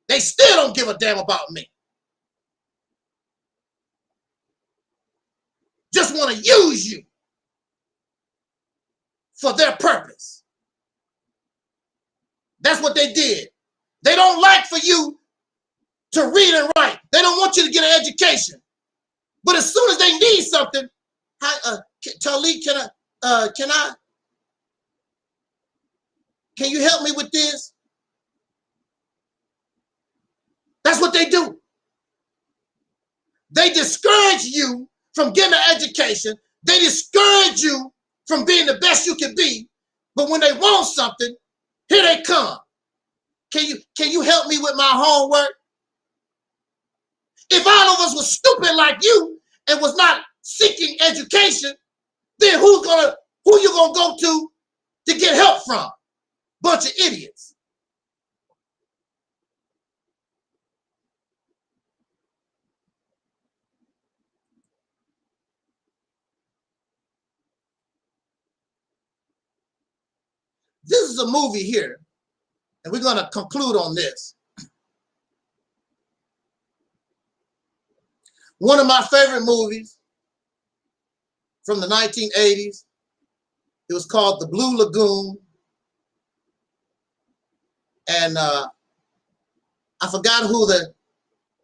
They still don't give a damn about me. Just want to use you for their purpose. That's what they did. They don't like for you to read and write. They don't want you to get an education. But as soon as they need something, Taalik, can you help me with this? That's what they do. They discourage you from getting an education. They discourage you from being the best you can be. But when they want something, here they come. Can you help me with my homework? If all of us were stupid like you and was not seeking education, then who you gonna go to get help from? Bunch of idiots. This is a movie here, and we're gonna conclude on this. One of my favorite movies from the 1980s. It was called The Blue Lagoon. And I forgot who the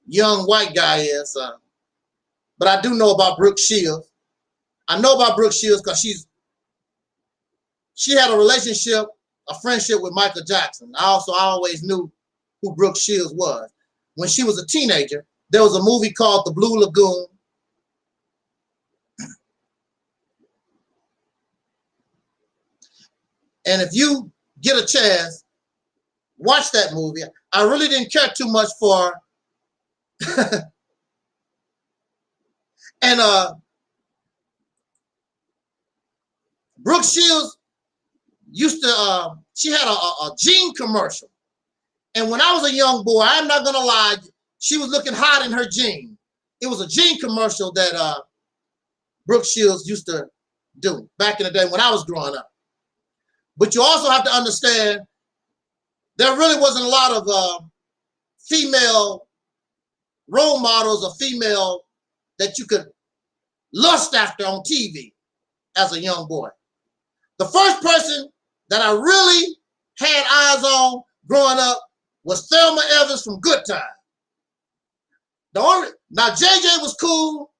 young white guy is, but I do know about Brooke Shields. I know about Brooke Shields because she had a relationship, a friendship with Michael Jackson. I always knew who Brooke Shields was. When she was a teenager, there was a movie called The Blue Lagoon. And if you get a chance, watch that movie. I really didn't care too much for and Brooke Shields used to she had a jean commercial. And when I was a young boy, I'm not gonna lie, she was looking hot in her jean. It was a jean commercial that Brooke Shields used to do back in the day when I was growing up. But you also have to understand there really wasn't a lot of female role models or female that you could lust after on TV as a young boy. The first person that I really had eyes on growing up was Thelma Evans from Good Time. Now JJ was cool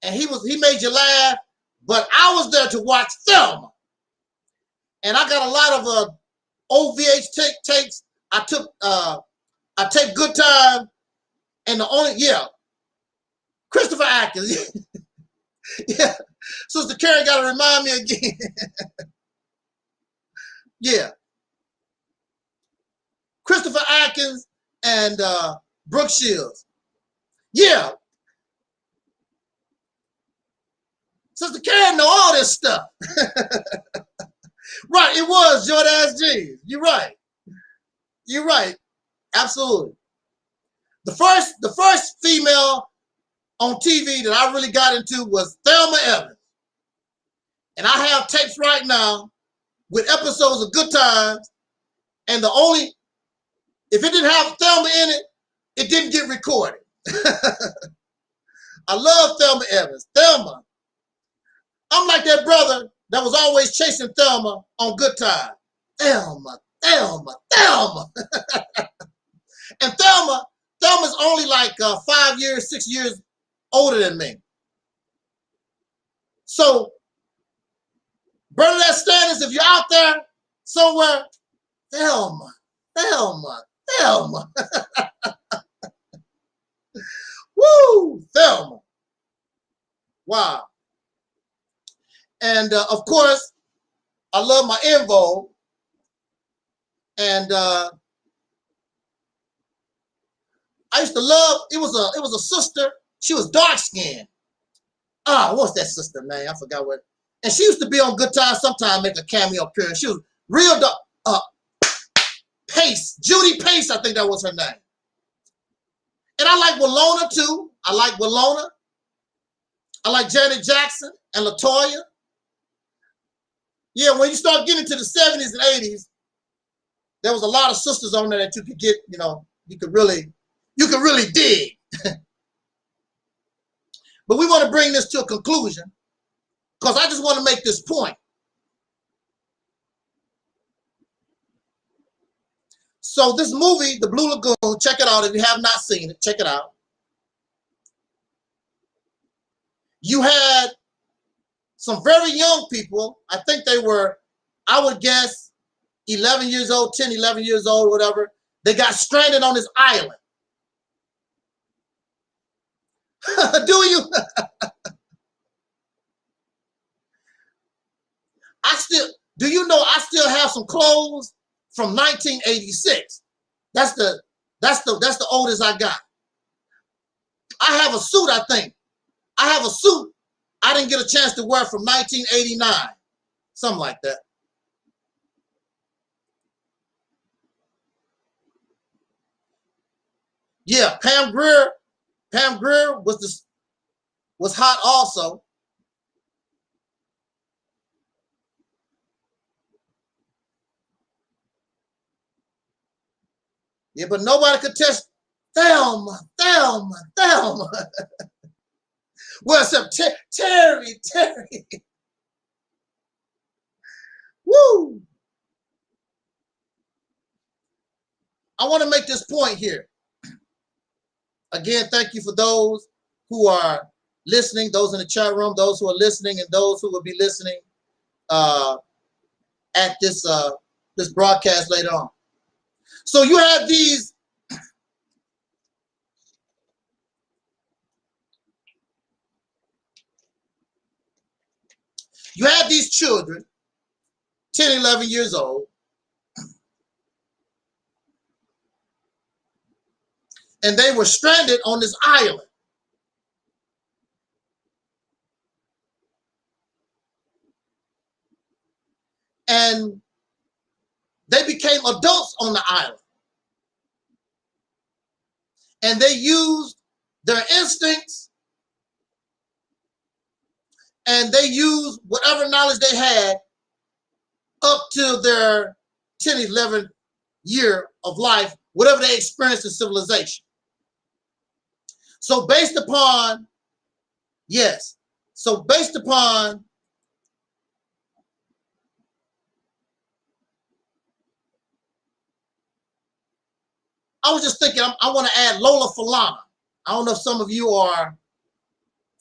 and he made you laugh, but I was there to watch Thelma. And I got a lot of OVH takes. I take Good Time, and Christopher Atkins. Yeah, Sister Karen got to remind me again. Yeah, Christopher Atkins and Brooke Shields. Yeah, Sister Karen know all this stuff. Right, it was Jordache jeans. You're right. You're right. Absolutely. The first female on TV that I really got into was Thelma Evans. And I have tapes right now with episodes of Good Times. And if it didn't have Thelma in it, it didn't get recorded. I love Thelma Evans. Thelma. I'm like that brother that was always chasing Thelma on Good Time. Thelma, Thelma, Thelma. And Thelma's only like 5 years, 6 years older than me. So, Bernadette Standards, if you're out there somewhere, Thelma, Thelma, Thelma. Woo, Thelma. Wow. And of course, I love my Invo. And I used to love, it was a sister. She was dark skinned. What's that sister name? I forgot what. And she used to be on Good Time sometime, make a cameo appearance. She was real dark. Pace, Judy Pace, I think that was her name. And I like Willona too. I like Willona. I like Janet Jackson and LaToya. Yeah, when you start getting to the 70s and 80s, there was a lot of sisters on there that you could get, you know, you could really dig. But we want to bring this to a conclusion because I just want to make this point. So this movie, The Blue Lagoon, check it out. If you have not seen it, check it out. You had some very young people. I think they were, I would guess, 11 years old, 10, 11 years old, whatever. They got stranded on this island. Do you? Do you know I still have some clothes from 1986? That's the oldest I got. I have a suit, I think. I have a suit I didn't get a chance to wear from 1989. Something like that. Yeah, Pam Grier was hot also. Yeah, but nobody could test Thelma. Well, except Terry. Woo! I want to make this point here. Again, thank you for those who are listening, those in the chat room, those who are listening, and those who will be listening at this broadcast later on. So you have these children, 10, 11 years old, and they were stranded on this island. And they became adults on the island. And they used their instincts and they used whatever knowledge they had up to their 10, 11 year of life, whatever they experienced in civilization. So based upon, I was just thinking, I want to add Lola Falana. I don't know if some of you are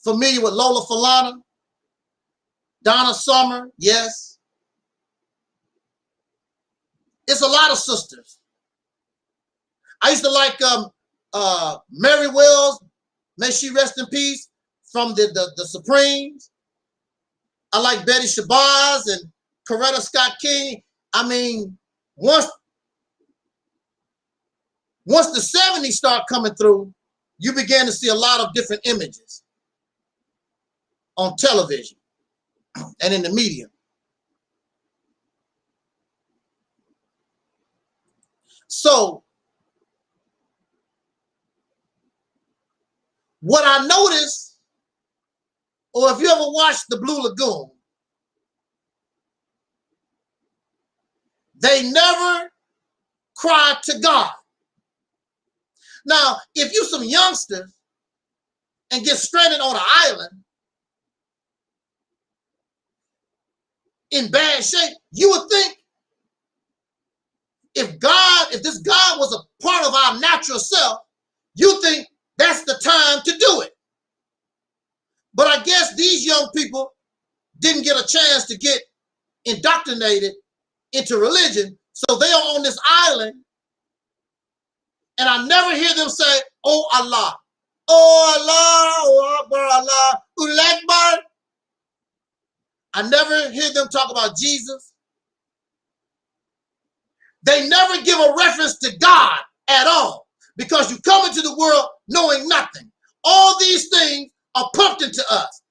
familiar with Lola Falana. Donna Summer, yes. It's a lot of sisters. I used to like Mary Wells, may she rest in peace, from the Supremes. I like Betty Shabazz and Coretta Scott King. I mean, once the 70s start coming through, you began to see a lot of different images on television and in the media. So what I noticed, or if you ever watched The Blue Lagoon, they never cried to God. Now, if you some youngsters and get stranded on an island, in bad shape, you would think if this God was a part of our natural self, you think that's the time to do it. But I guess these young people didn't get a chance to get indoctrinated into religion, so they are on this island, and I never hear them say, "Oh Allah, oh Allah, oh Akbar, Allah, Ul Akbar." I never hear them talk about Jesus. They never give a reference to God at all, because you come into the world knowing nothing. All these things are pumped into us.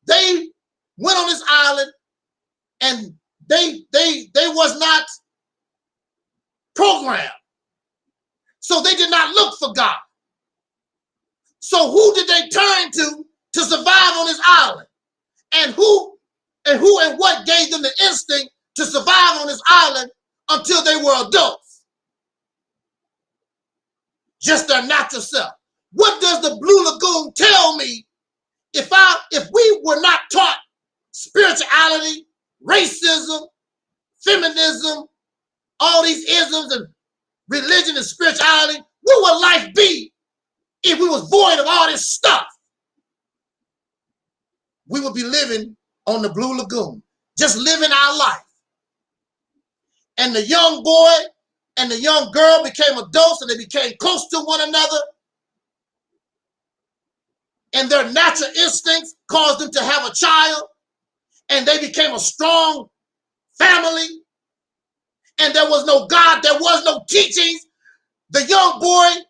They went on this island and they was not programmed. So they did not look for God. So who did they turn to survive on this island? And who and what gave them the instinct to survive on this island until they were adults? Just their natural self. What does the Blue Lagoon tell me if we were not taught spirituality, racism, feminism, all these isms and religion and spirituality? What would life be if we was void of all this stuff? We would be living on the Blue Lagoon, just living our life. And the young boy and the young girl became adults and they became close to one another. And their natural instincts caused them to have a child. And they became a strong family. And there was no God, there was no teachings. The young boy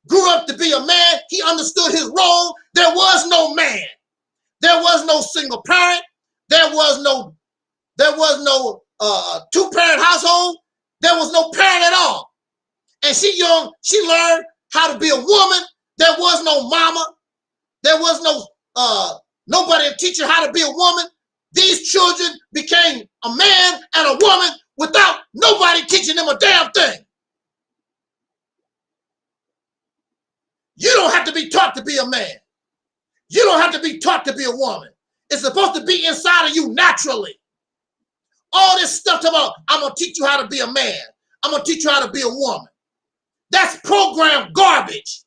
grew up to be a man. He understood his role. There was no man. There was no single parent. There was no two-parent household. There was no parent at all. And she learned how to be a woman. There was no mama. There was no nobody to teach her how to be a woman. These children became a man and a woman without nobody teaching them a damn thing. You don't have to be taught to be a man. You don't have to be taught to be a woman. It's supposed to be inside of you naturally. All this stuff about, I'm going to teach you how to be a man. I'm going to teach you how to be a woman. That's programmed garbage.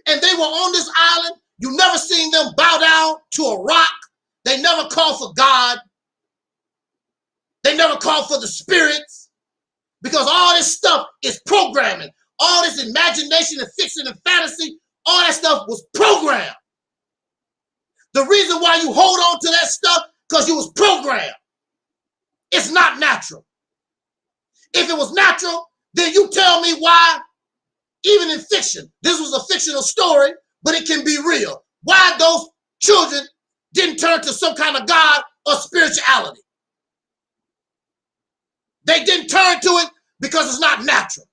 And they were on this island. You never seen them bow down to a rock. They never called for God. They never called for the spirits. Because all this stuff is programming. All this imagination and fiction and fantasy, all that stuff was programmed. The reason why you hold on to that stuff, because you was programmed. It's not natural. If it was natural, then you tell me why, even in fiction, this was a fictional story, but it can be real. Why those children didn't turn to some kind of God or spirituality. They didn't turn to it because it's not natural.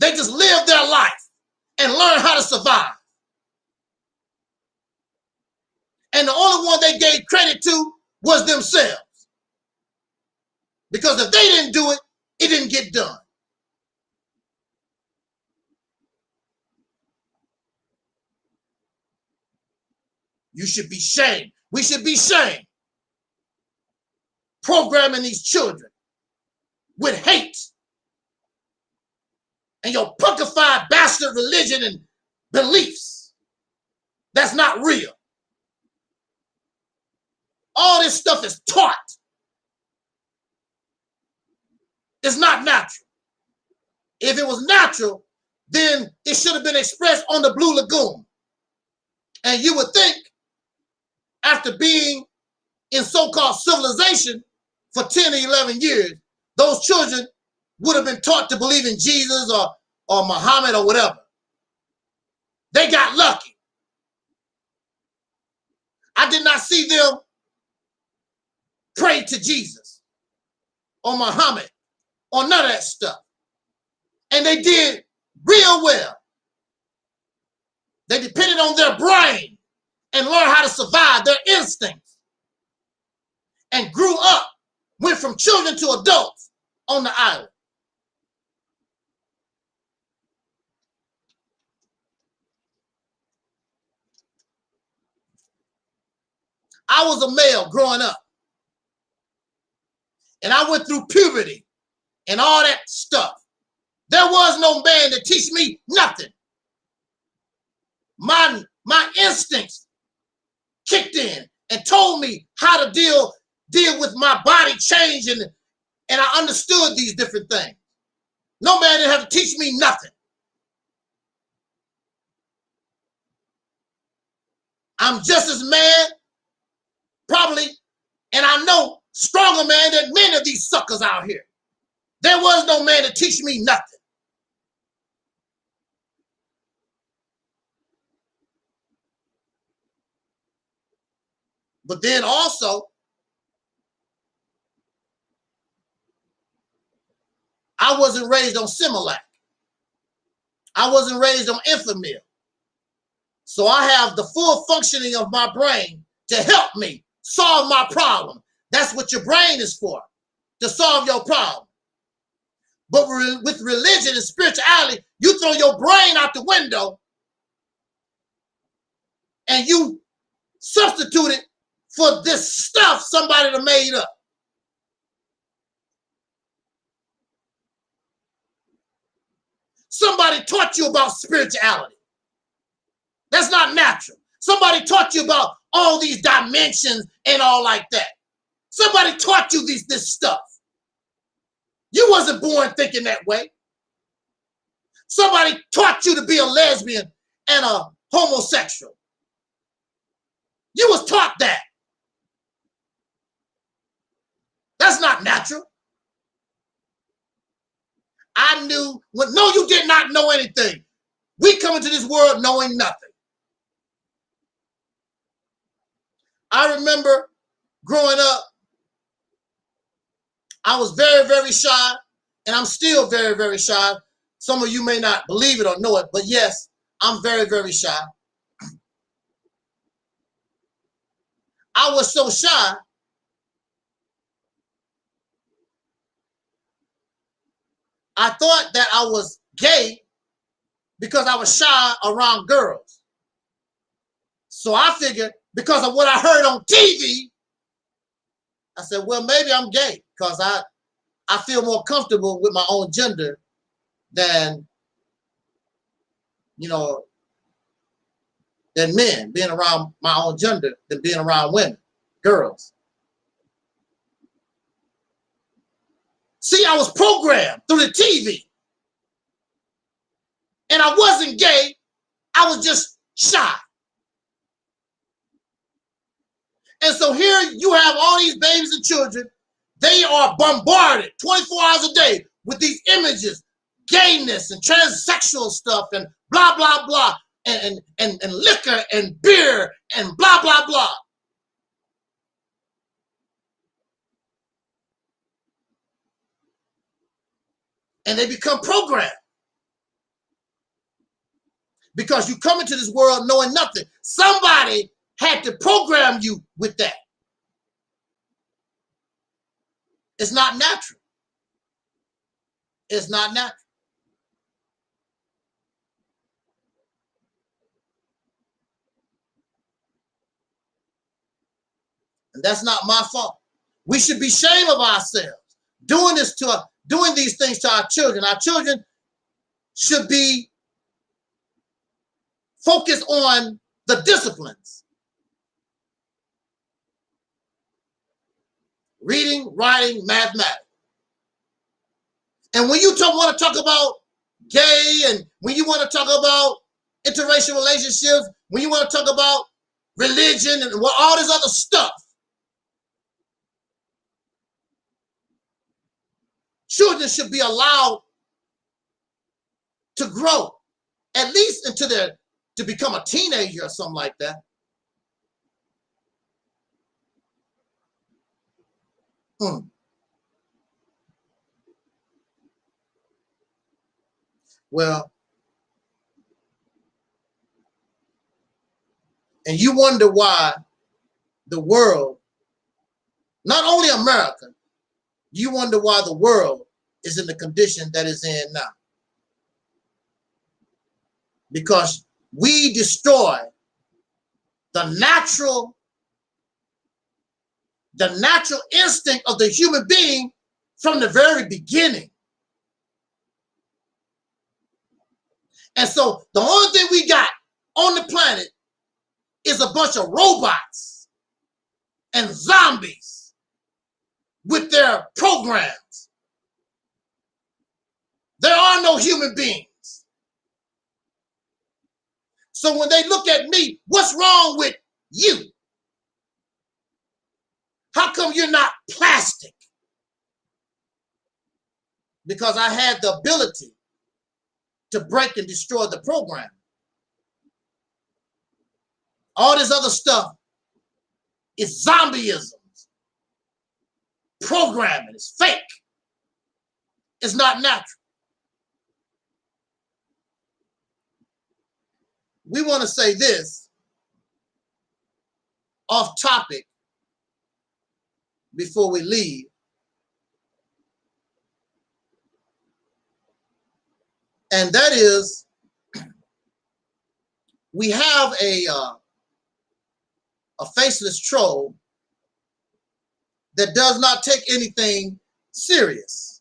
They just lived their life and learned how to survive. And the only one they gave credit to was themselves. Because if they didn't do it, it didn't get done. You should be shamed. We should be shamed. Programming these children with hate and your punkified bastard religion and beliefs. That's not real. All this stuff is taught. It's not natural. If it was natural, then it should have been expressed on the Blue Lagoon. And you would think, after being in so-called civilization for 10 or 11 years, those children would have been taught to believe in Jesus or Muhammad or whatever. They got lucky. I did not see them pray to Jesus or Muhammad or none of that stuff. And they did real well. They depended on their brain and learned how to survive, their instincts, and grew up, went from children to adults on the island. I was a male growing up, and I went through puberty and all that stuff. There was no man to teach me nothing. My instincts kicked in and told me how to deal with my body changing, and I understood these different things. No man didn't have to teach me nothing. I'm just as man, probably, and I know stronger man than many of these suckers out here. There was no man to teach me nothing. But then also, I wasn't raised on Similac. I wasn't raised on Infamil. So I have the full functioning of my brain to help me solve my problem. That's what your brain is for, to solve your problem. But with religion and spirituality, you throw your brain out the window and you substitute it for this stuff somebody done made up. Somebody taught you about spirituality. That's not natural. Somebody taught you about all these dimensions and all like that. Somebody taught you this stuff. You wasn't born thinking that way. Somebody taught you to be a lesbian and a homosexual. You was taught that. That's not natural. I knew, no, you did not know anything. We come into this world knowing nothing. I remember growing up, I was very, very shy, and I'm still very, very shy. Some of you may not believe it or know it, but yes, I'm very, very shy. I was so shy, I thought that I was gay because I was shy around girls. So I figured, because of what I heard on TV, I said, well, maybe I'm gay because I feel more comfortable with my own gender than, you know, than men, being around my own gender than being around women, girls. See, I was programmed through the TV. And I wasn't gay, I was just shy. And so here you have all these babies and children. They are bombarded 24 hours a day with these images, gayness and transsexual stuff and blah, blah, blah, and liquor and beer and blah, blah, blah. And they become programmed. Because you come into this world knowing nothing. Somebody had to program you with that. It's not natural. It's not natural. And that's not my fault. We should be ashamed of ourselves doing these things to our children. Our children should be focused on the disciplines. Reading, writing, mathematics. And when you want to talk about gay, and when you want to talk about interracial relationships, when you want to talk about religion and all this other stuff, children should be allowed to grow, at least to become a teenager or something like that. Well, and you wonder why the world, not only America, you wonder why the world is in the condition that it's in now. Because we destroy the natural the natural instinct of the human being from the very beginning. And so the only thing we got on the planet is a bunch of robots and zombies with their programs. There are no human beings. So when they look at me, what's wrong with you? How come you're not plastic? Because I had the ability to break and destroy the program. All this other stuff is zombieism. Programming is fake. It's not natural. We want to say this off topic before we leave. And that is, we have a faceless troll that does not take anything serious.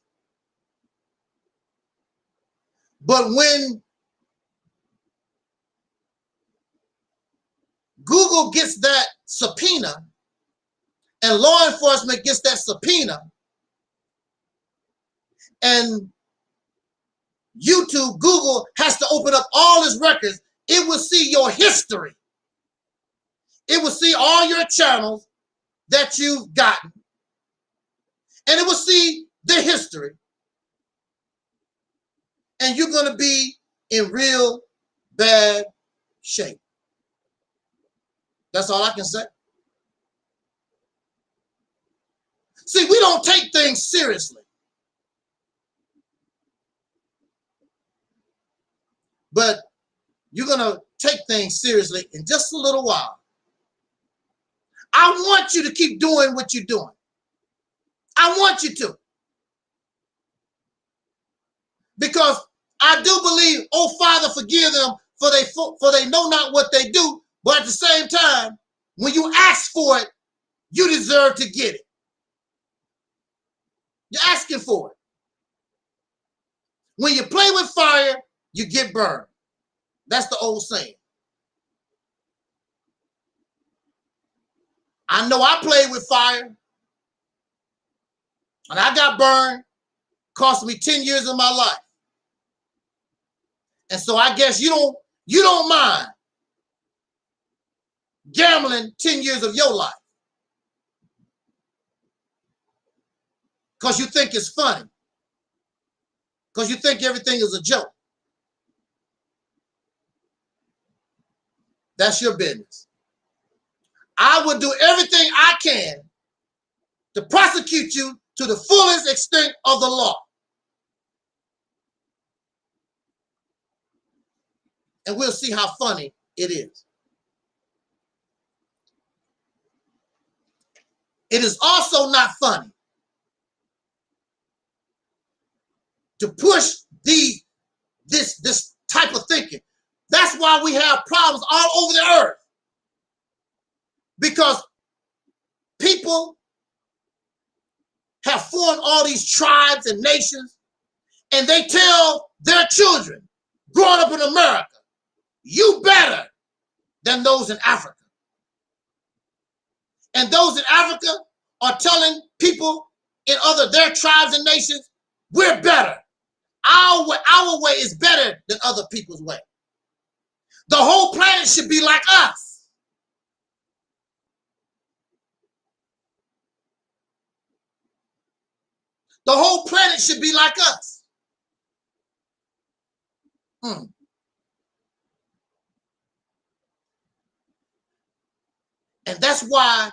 But when Google gets that subpoena and law enforcement gets that subpoena and YouTube, Google has to open up all its records, it will see your history. It will see all your channels that you've gotten. And it will see the history. And you're going to be in real bad shape. That's all I can say. See, we don't take things seriously. But you're going to take things seriously in just a little while. I want you to keep doing what you're doing. I want you to. Because I do believe, oh Father, forgive them, for they know not what they do. But at the same time, when you ask for it, you deserve to get it. You're asking for it. When you play with fire, you get burned. That's the old saying. I know I played with fire and I got burned, cost me 10 years of my life. And so I guess you don't mind gambling 10 years of your life because you think it's funny, because you think everything is a joke. That's your business. I will do everything I can to prosecute you to the fullest extent of the law. And we'll see how funny it is. It is also not funny to push this type of thinking. That's why we have problems all over the earth. Because people have formed all these tribes and nations, and they tell their children growing up in America, you better than those in Africa. And those in Africa are telling people in their tribes and nations, we're better. Our way is better than other people's way. The whole planet should be like us. The whole planet should be like us. And that's why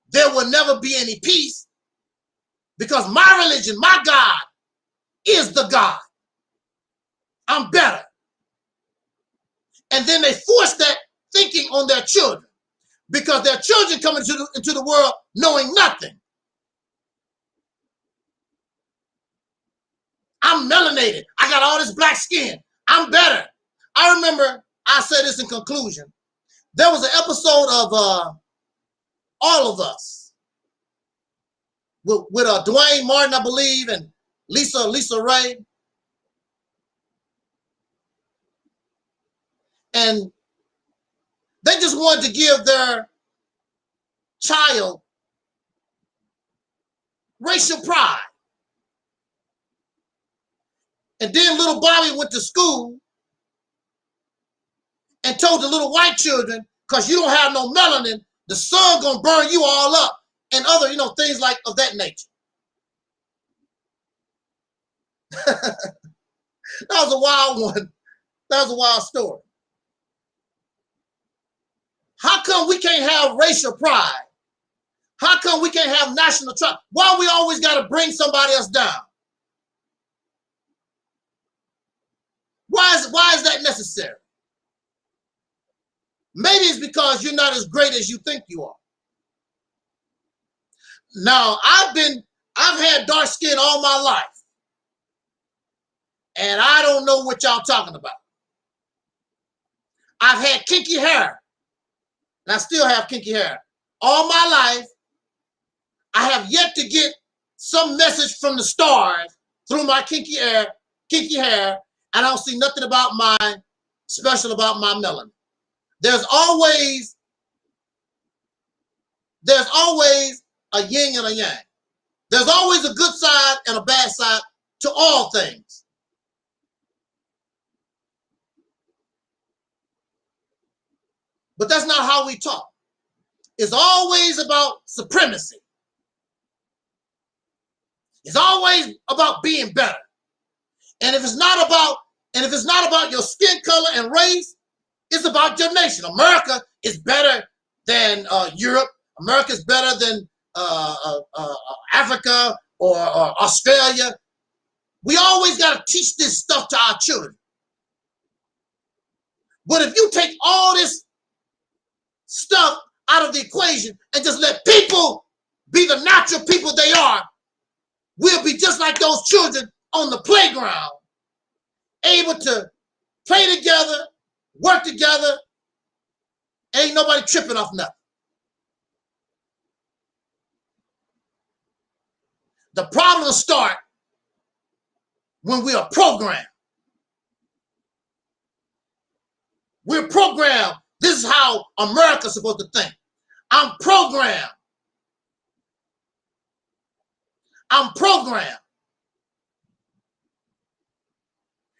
there will never be any peace, because my religion, my God, is the God. I'm better. And then they force that thinking on their children, because their children come into the world knowing nothing. I'm melanated. I got all this black skin. I'm better. I remember, I say this in conclusion, there was an episode of All of Us. Dwayne Martin, I believe, and Lisa Ray. And they just wanted to give their child racial pride. And then little Bobby went to school and told the little white children, because you don't have no melanin, the sun gonna burn you all up, and other, things like of that nature. That was a wild one. That was a wild story. How come we can't have racial pride? How come we can't have national pride? Why we always got to bring somebody else down? Why is that necessary? Maybe it's because you're not as great as you think you are. Now, I've had dark skin all my life, and I don't know what y'all talking about. I've had kinky hair, and I still have kinky hair. All my life, I have yet to get some message from the stars through my kinky hair. I don't see nothing special about my melanin. There's always a yin and a yang. There's always a good side and a bad side to all things. But that's not how we talk. It's always about supremacy. It's always about being better. And if it's not about your skin color and race, it's about your nation. America is better than Europe. America is better than Africa or Australia. We always got to teach this stuff to our children. But if you take all this stuff out of the equation and just let people be the natural people they are, we'll be just like those children on the playground, able to play together, work together. Ain't nobody tripping off nothing. The problem starts when we are programmed. We're programmed. This is how America's supposed to think. I'm programmed. I'm programmed.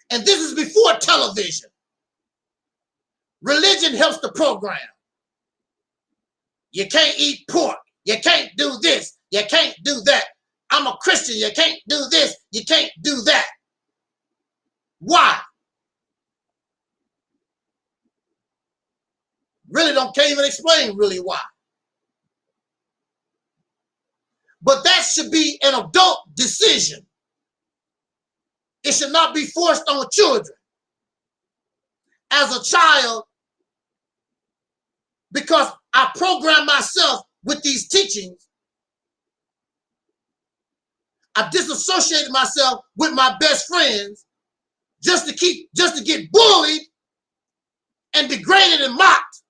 And this is before television. Religion helps the program. You can't eat pork. You can't do this. You can't do that. I'm a Christian. You can't do this. You can't do that. Why? Really can't even explain really why. But that should be an adult decision. It should not be forced on children. As a child, because I programmed myself with these teachings, I disassociated myself with my best friends just to get bullied and degraded and mocked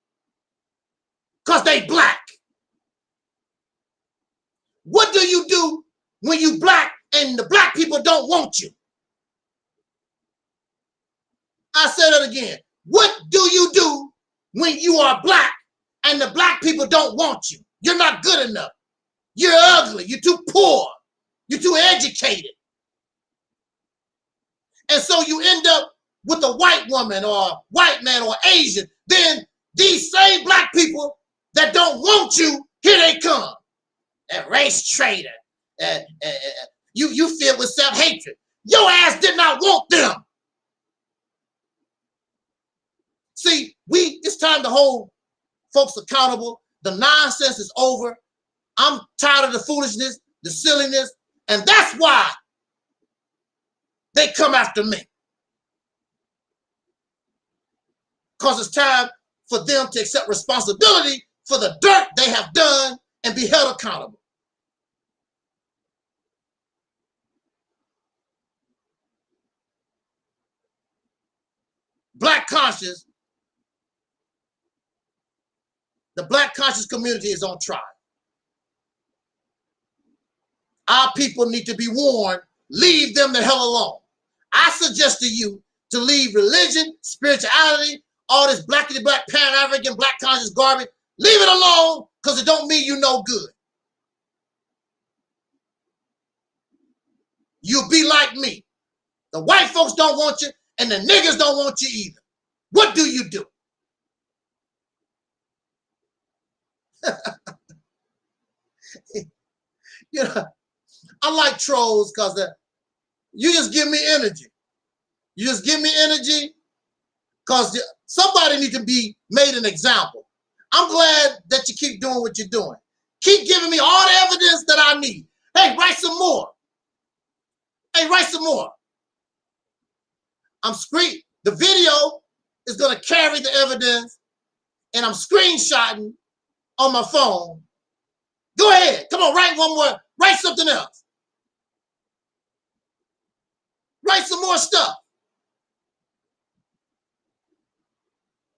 because they black. What do you do when you black and the black people don't want you? I said it again. What do you do when you are black and the black people don't want you? You're not good enough. You're ugly. You're too poor. You're too educated. And so you end up with a white woman or a white man or Asian. Then these same black people that don't want you, here they come. That race traitor. You filled with self-hatred. Your ass did not want them. See, it's time to hold folks accountable. The nonsense is over. I'm tired of the foolishness, the silliness, and that's why they come after me. Because it's time for them to accept responsibility for the dirt they have done and be held accountable. Black conscious, the black conscious community is on trial. Our people need to be warned. Leave them the hell alone. I suggest to you to leave religion, spirituality, all this blackity black, Pan-African, black conscious garbage. Leave it alone, because it don't mean you no good. You'll be like me. The white folks don't want you, and the niggas don't want you either. What do you do? You know, I like trolls because you just give me energy. You just give me energy because somebody needs to be made an example. I'm glad that you keep doing what you're doing. Keep giving me all the evidence that I need. Hey, write some more. Hey, write some more. The video is going to carry the evidence, and I'm screenshotting on my phone. Go ahead. Come on, write one more. Write something else. Write some more stuff.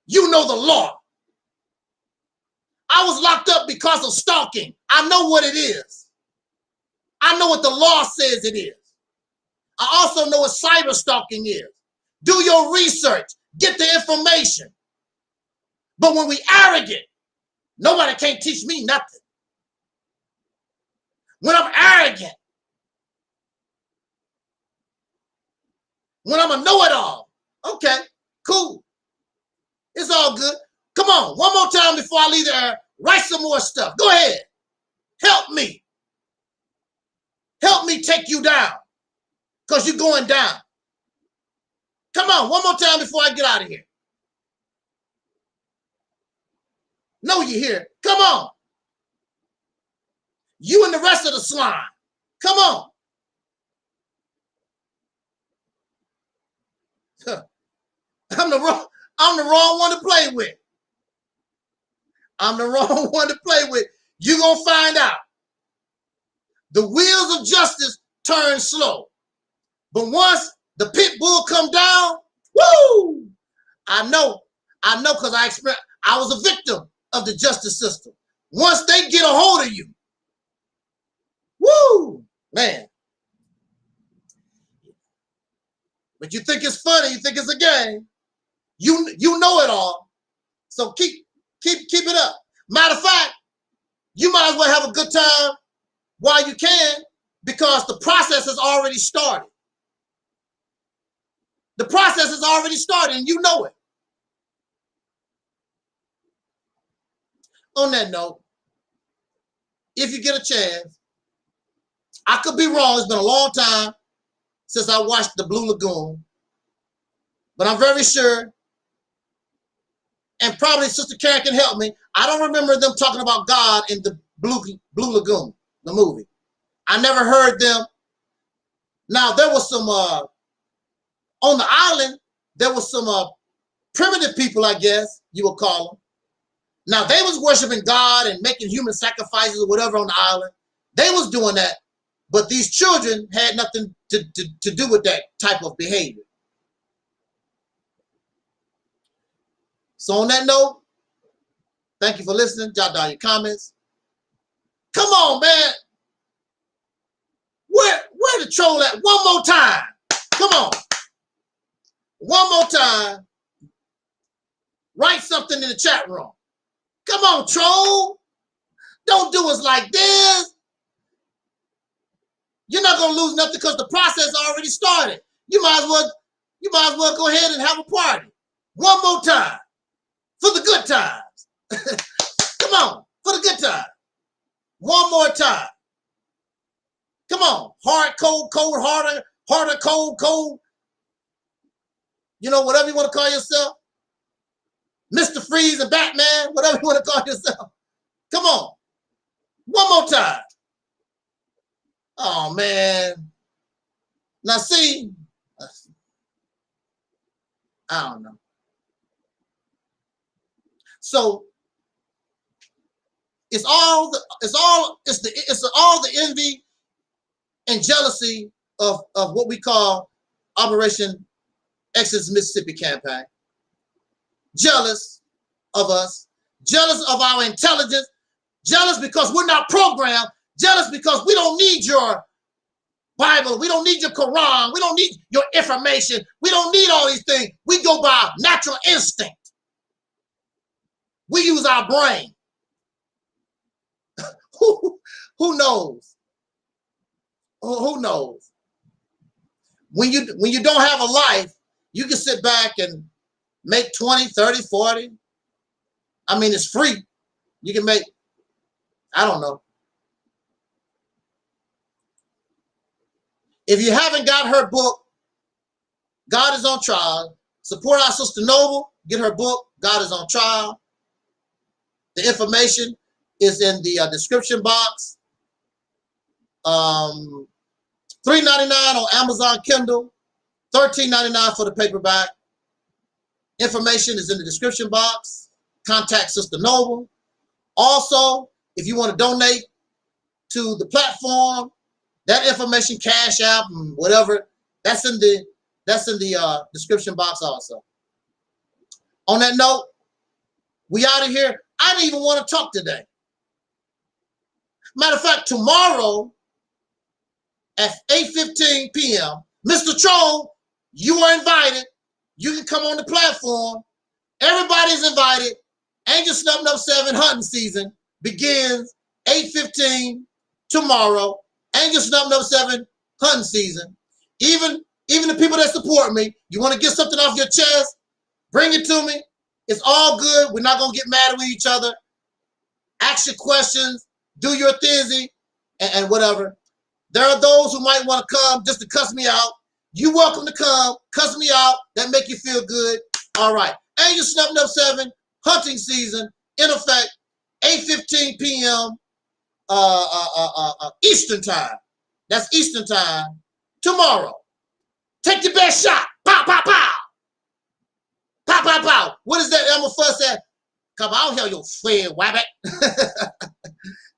You know the law. I was locked up because of stalking. I know what it is. I know what the law says it is. I also know what cyber stalking is. Do your research. Get the information. But when we arrogant, nobody can't teach me nothing. When I'm arrogant, when I'm a know-it-all, okay, cool. It's all good. Come on, one more time before I leave the air. Write some more stuff. Go ahead. Help me. Help me take you down, because you're going down. Come on, one more time before I get out of here. No, you're here. Come on. You and the rest of the slime. Come on. I'm the wrong one to play with. I'm the wrong one to play with. You're going to find out. The wheels of justice turn slow. But once the pit bull come down, woo! I know because I was a victim of the justice system. Once they get a hold of you, woo, man. But you think it's funny, you think it's a game. You know it all. So keep it up. Matter of fact, you might as well have a good time while you can, because the process has already started. The process has already started, and you know it. On that note, if you get a chance, I could be wrong. It's been a long time since I watched the Blue Lagoon, but I'm very sure, and probably Sister Karen can help me. I don't remember them talking about God in the Blue Lagoon, the movie. I never heard them. Now, there was some, on the island, there was some primitive people, I guess you would call them. Now, they was worshiping God and making human sacrifices or whatever on the island. They was doing that, but these children had nothing to do with that type of behavior. So on that note, thank you for listening. Jot down your comments. Come on, man. Where the troll at? One more time. Come on. One more time. Write something in the chat room. Come on, troll. Don't do us like this. You're not gonna lose nothing because the process already started. You might as well go ahead and have a party. One more time. For the good times. Come on, for the good times. One more time. Come on. Hard, cold, cold, harder, cold, cold. You know, whatever you want to call yourself. Mr. Freeze and Batman, whatever you want to call yourself. Come on. One more time. Oh, man. Now, see, I don't know. So it's all the envy and jealousy of what we call Operation Exodus Mississippi campaign. Jealous of us, jealous of our intelligence, jealous because we're not programmed, Jealous because we don't need your Bible. We don't need your Quran. We don't need your information. We don't need all these things. We go by natural instinct. We use our brain. Who knows? Who knows? When you don't have a life, you can sit back and make 20, 30, 40. I mean, it's free. You can make, I don't know. If you haven't got her book, God is on Trial, support our sister Noble. Get her book, God is on Trial. The information is in the description box. $3.99 on Amazon Kindle, $13.99 for the paperback. Information is in the description box. Contact Sister Noble. Also, if you want to donate to the platform, that information, Cash App, and whatever, that's in the description box also. On that note, we out of here. I didn't even want to talk today. Matter of fact, tomorrow at 8:15 p.m., Mr. Troll, you are invited. You can come on the platform. Everybody's invited. Angel Snubbing Up 7 hunting season begins 8:15 tomorrow. Angel Snubbing Up 7 hunting season. Even the people that support me, you want to get something off your chest, bring it to me. It's all good. We're not going to get mad with each other. Ask your questions. Do your thingy and whatever. There are those who might want to come just to cuss me out. You're welcome to come, cuss me out. That make you feel good. All right. Angel Snubbing Up 7 hunting season in effect, 8:15 p.m. Eastern time. That's Eastern time tomorrow. Take your best shot. Pow, pow, pow. Pow, pow, pow. What is that Elmer Fudd said? Come out here, you fair wabbit.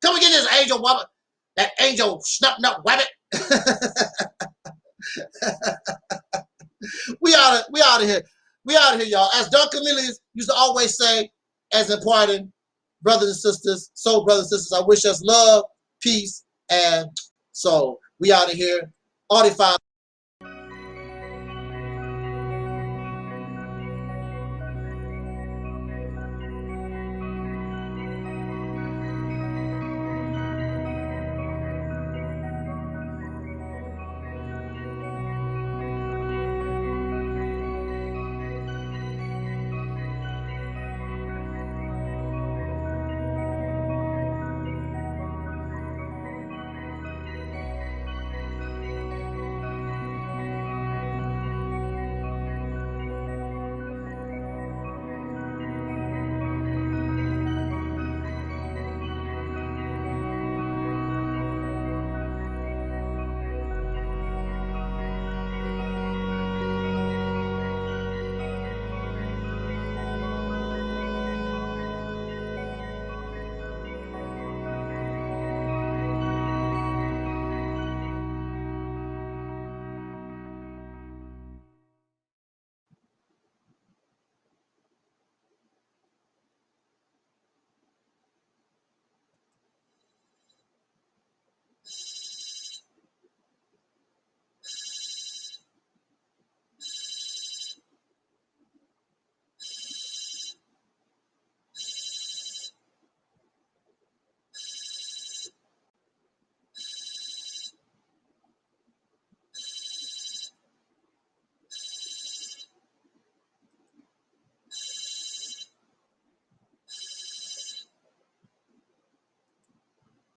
Come and get this angel wabbit. That angel snubbing up wabbit. We out of here. We out of here, y'all. As Duncan Lilies used to always say, as important brothers and sisters, soul brothers and sisters, I wish us love, peace, and so we out of here. Audify.